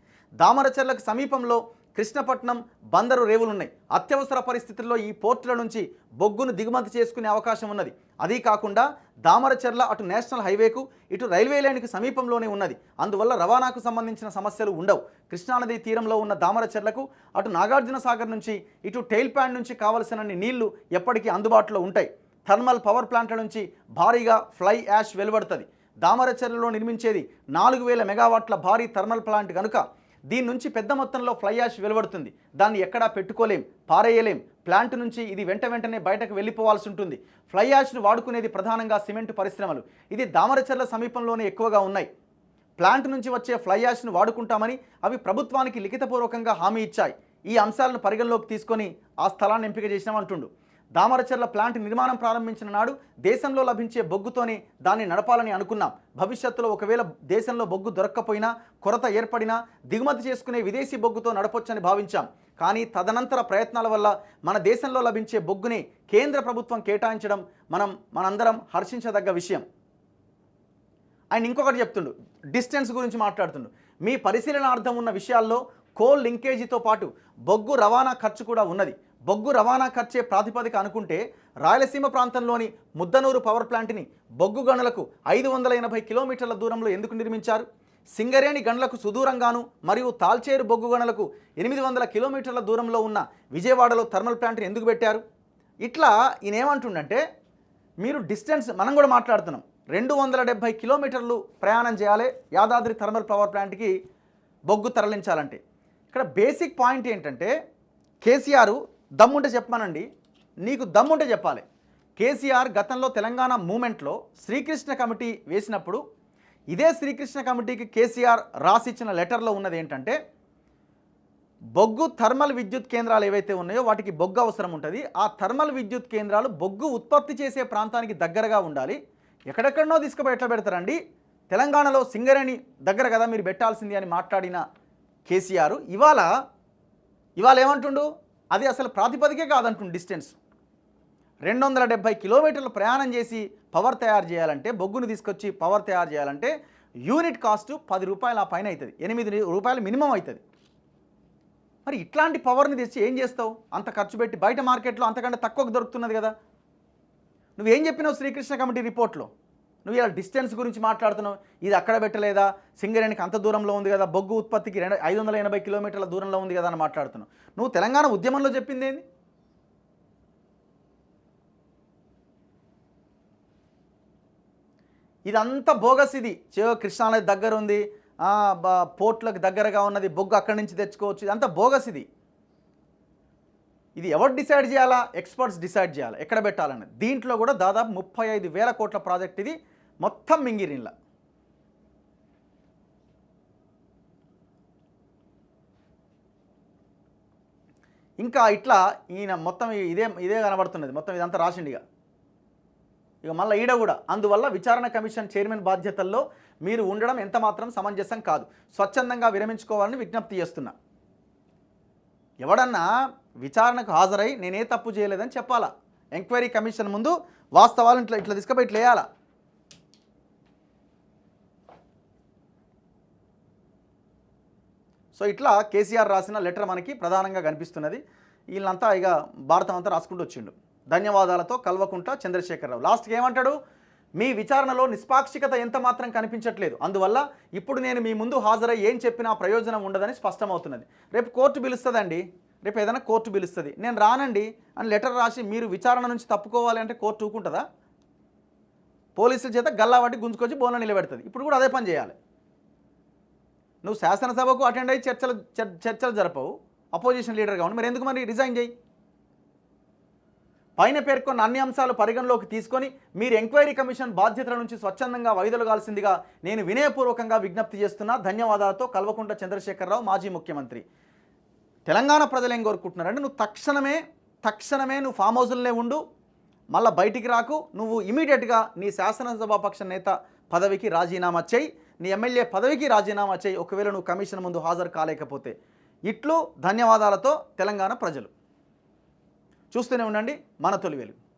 దామరచెర్లకు సమీపంలో కృష్ణపట్నం బందరు రేవులున్నాయి. అత్యవసర పరిస్థితుల్లో ఈ పోర్టుల నుంచి బొగ్గును దిగుమతి చేసుకునే అవకాశం ఉన్నది. అదీ కాకుండా దామరచెర్ల అటు నేషనల్ హైవేకు, ఇటు రైల్వే లైన్కు సమీపంలోనే ఉన్నది. అందువల్ల రవాణాకు సంబంధించిన సమస్యలు ఉండవు. కృష్ణానది తీరంలో ఉన్న దామరచెర్లకు అటు నాగార్జున సాగర్ నుంచి, ఇటు టెయిల్ ప్యాండ్ నుంచి కావలసినన్ని నీళ్లు ఎప్పటికీ అందుబాటులో ఉంటాయి. థర్మల్ పవర్ ప్లాంట్ల నుంచి భారీగా ఫ్లై యాష్ వెలువడుతుంది. దామరచెర్లలో నిర్మించేది 4000 మెగావాట్ల భారీ థర్మల్ ప్లాంట్ కనుక దీని నుంచి పెద్ద మొత్తంలో ఫ్లై యాష్ వెలువడుతుంది. దాన్ని ఎక్కడా పెట్టుకోలేం, పారేయలేం. ప్లాంట్ నుంచి ఇది వెంటనే బయటకు వెళ్ళిపోవాల్సి ఉంటుంది. ఫ్లై యాష్ను వాడుకునేది ప్రధానంగా సిమెంట్ పరిశ్రమలు. ఇది దామరచర్ల సమీపంలోనే ఎక్కువగా ఉన్నాయి. ప్లాంట్ నుంచి వచ్చే ఫ్లై యాష్ను వాడుకుంటామని అవి ప్రభుత్వానికి లిఖితపూర్వకంగా హామీ ఇచ్చాయి. ఈ అంశాలను పరిగణలోకి తీసుకొని ఆ స్థలాన్ని ఎంపిక చేసినామంటుండు. దామరచర్ల ప్లాంట్ నిర్మాణం ప్రారంభించిన నాడు దేశంలో లభించే బొగ్గుతోనే దాన్ని నడపాలని అనుకున్నాం. భవిష్యత్తులో ఒకవేళ దేశంలో బొగ్గు దొరక్కపోయినా, కొరత ఏర్పడినా దిగుమతి చేసుకునే విదేశీ బొగ్గుతో నడపొచ్చని భావించాం. కానీ తదనంతర ప్రయత్నాల వల్ల మన దేశంలో లభించే బొగ్గుని కేంద్ర ప్రభుత్వం కేటాయించడం మనందరం హర్షించదగ్గ విషయం. ఆయన ఇంకొకటి చెప్తుండు, డిస్టెన్స్ గురించి మాట్లాడుతుండు. మీ పరిశీలనార్థం ఉన్న విషయాల్లో కోల్ లింకేజీతో పాటు బొగ్గు రవాణా ఖర్చు కూడా ఉన్నది. బొగ్గు రవాణా ఖర్చే ప్రాతిపదిక అనుకుంటే రాయలసీమ ప్రాంతంలోని ముద్దనూరు పవర్ ప్లాంట్ని బొగ్గు గనులకు 580 కిలోమీటర్ల దూరంలో ఎందుకు నిర్మించారు? సింగరేణి గనులకు సుదూరంగాను మరియు తాల్చేరు బొగ్గు గనులకు 800 కిలోమీటర్ల దూరంలో ఉన్న విజయవాడలో థర్మల్ ప్లాంట్ని ఎందుకు పెట్టారు? ఇట్లా ఈయన ఏమంటుండంటే, మీరు డిస్టెన్స్ మనం కూడా మాట్లాడుతున్నాం. 270 కిలోమీటర్లు ప్రయాణం చేయాలి యాదాద్రి థర్మల్ పవర్ ప్లాంట్కి బొగ్గు తరలించాలంటే. ఇక్కడ బేసిక్ పాయింట్ ఏంటంటే, కేసీఆర్ దమ్ముంటే చెప్పానండి, నీకు దమ్ముంటే చెప్పాలి. కేసీఆర్ గతంలో తెలంగాణ మూమెంట్లో శ్రీకృష్ణ కమిటీ వేసినప్పుడు ఇదే శ్రీకృష్ణ కమిటీకి కేసీఆర్ రాసిచ్చిన లెటర్లో ఉన్నది ఏంటంటే, బొగ్గు థర్మల్ విద్యుత్ కేంద్రాలు ఏవైతే ఉన్నాయో వాటికి బొగ్గు అవసరం ఉంటుంది. ఆ థర్మల్ విద్యుత్ కేంద్రాలు బొగ్గు ఉత్పత్తి చేసే ప్రాంతానికి దగ్గరగా ఉండాలి. ఎక్కడెక్కడనో తీసుకుపోయి ఎట్లా పెడతారండి? తెలంగాణలో సింగరేణి దగ్గర కదా మీరు పెట్టాల్సింది అని మాట్లాడిన కేసీఆర్ ఇవాళ ఏమంటుండు? అది అసలు ప్రాతిపదికే కాదంటుండు. డిస్టెన్స్ 270 కిలోమీటర్లు ప్రయాణం చేసి పవర్ తయారు చేయాలంటే, బొగ్గును తీసుకొచ్చి పవర్ తయారు చేయాలంటే యూనిట్ కాస్ట్ 10 రూపాయలు ఆ పైన అవుతుంది, 8 రూపాయలు మినిమం అవుతుంది. మరి ఇట్లాంటి పవర్ని తెచ్చి ఏం చేస్తావు? అంత ఖర్చు పెట్టి బయట మార్కెట్లో అంతకంటే తక్కువకు దొరుకుతున్నది కదా. నువ్వేం చెప్పినావు శ్రీకృష్ణ కమిటీ రిపోర్ట్లో? నువ్వు ఇలా డిస్టెన్స్ గురించి మాట్లాడుతున్నావు. ఇది అక్కడ పెట్టలేదా? సింగరేణికి అంత దూరంలో ఉంది కదా, బొగ్గు ఉత్పత్తికి 580 కిలోమీటర్ల దూరంలో ఉంది కదా అని మాట్లాడుతున్నావు. నువ్వు తెలంగాణ ఉద్యమంలో చెప్పింది ఏంది? ఇదంతా బోగస్. ఇది కృష్ణానది దగ్గర ఉంది, పోర్ట్లకు దగ్గరగా ఉన్నది, బొగ్గు అక్కడి నుంచి తెచ్చుకోవచ్చు. ఇదంతా బోగస్. ఇది ఎవరు డిసైడ్ చేయాలా? ఎక్స్పర్ట్స్ డిసైడ్ చేయాలి ఎక్కడ పెట్టాలని. దీంట్లో కూడా దాదాపు 35,000 కోట్ల ప్రాజెక్ట్ ఇది మొత్తం మింగిరిన్లా. ఇంకా ఇట్లా ఈయన మొత్తం ఇదే కనబడుతున్నది. మొత్తం ఇదంతా రాసిండిగా. ఇక మళ్ళీ ఈడ కూడా అందువల్ల విచారణ కమిషన్ చైర్మన్ బాధ్యతల్లో మీరు ఉండడం ఎంత మాత్రం సమంజసం కాదు. స్వచ్ఛందంగా విరమించుకోవాలని విజ్ఞప్తి చేస్తున్నా. ఎవడన్నా విచారణకు హాజరై నేనే తప్పు చేయలేదని చెప్పాలా. ఎంక్వైరీ కమిషన్ ముందు వాస్తవాలు ఇట్లా తీసుకుపోయి ఇట్లా వేయాలా. సో ఇట్లా కేసీఆర్ రాసిన లెటర్ మనకి ప్రధానంగా కనిపిస్తున్నది. వీళ్ళంతా ఇక భారతం అంతా రాసుకుంటూ వచ్చిండు. ధన్యవాదాలతో కల్వకుంట్ల చంద్రశేఖరరావు. లాస్ట్కి ఏమంటాడు? మీ విచారణలో నిష్పాక్షికత ఎంత మాత్రం కనిపించట్లేదు. అందువల్ల ఇప్పుడు నేను మీ ముందు హాజరై ఏం చెప్పినా ప్రయోజనం ఉండదని స్పష్టమవుతున్నది. రేపు కోర్టు పిలుస్తుందండి, రేపు ఏదైనా కోర్టు పిలుస్తుంది, నేను రానండి అని లెటర్ రాసి మీరు విచారణ నుంచి తప్పుకోవాలి అంటే కోర్టు ఊకుంటుందా? పోలీసుల చేత గల్లావాటి గుంజుకొచ్చి బోన్లో నిలబెడుతుంది. ఇప్పుడు కూడా అదే పని చేయాలి. నువ్వు శాసనసభకు అటెండ్ అయ్యి చర్చలు జరపవు, అపోజిషన్ లీడర్గా ఉండి మరి ఎందుకు మరి రిజైన్ చేయి? పైన పేర్కొన్న అన్ని అంశాలు పరిగణలోకి తీసుకొని మీరు ఎంక్వైరీ కమిషన్ బాధ్యతల నుంచి స్వచ్ఛందంగా వైదొలగాల్సిందిగా నేను వినయపూర్వకంగా విజ్ఞప్తి చేస్తున్నా. ధన్యవాదాలతో కల్వకుంట్ల చంద్రశేఖరరావు, మాజీ ముఖ్యమంత్రి. తెలంగాణ ప్రజలు ఏం కోరుకుంటున్నారంటే, నువ్వు తక్షణమే నువ్వు ఫామ్ హౌస్లోనే ఉండు, మళ్ళీ బయటికి రాకు. నువ్వు ఇమీడియట్గా నీ శాసనసభాపక్ష నేత పదవికి రాజీనామా చేయి, నీ ఎమ్మెల్యే పదవికి రాజీనామా చేయి, ఒకవేళ నువ్వు కమిషన్ ముందు హాజరు కాలేకపోతే. ఇట్లు ధన్యవాదాలతో తెలంగాణ ప్రజలు. చూస్తూనే ఉండండి మన తొలి వెలుగు.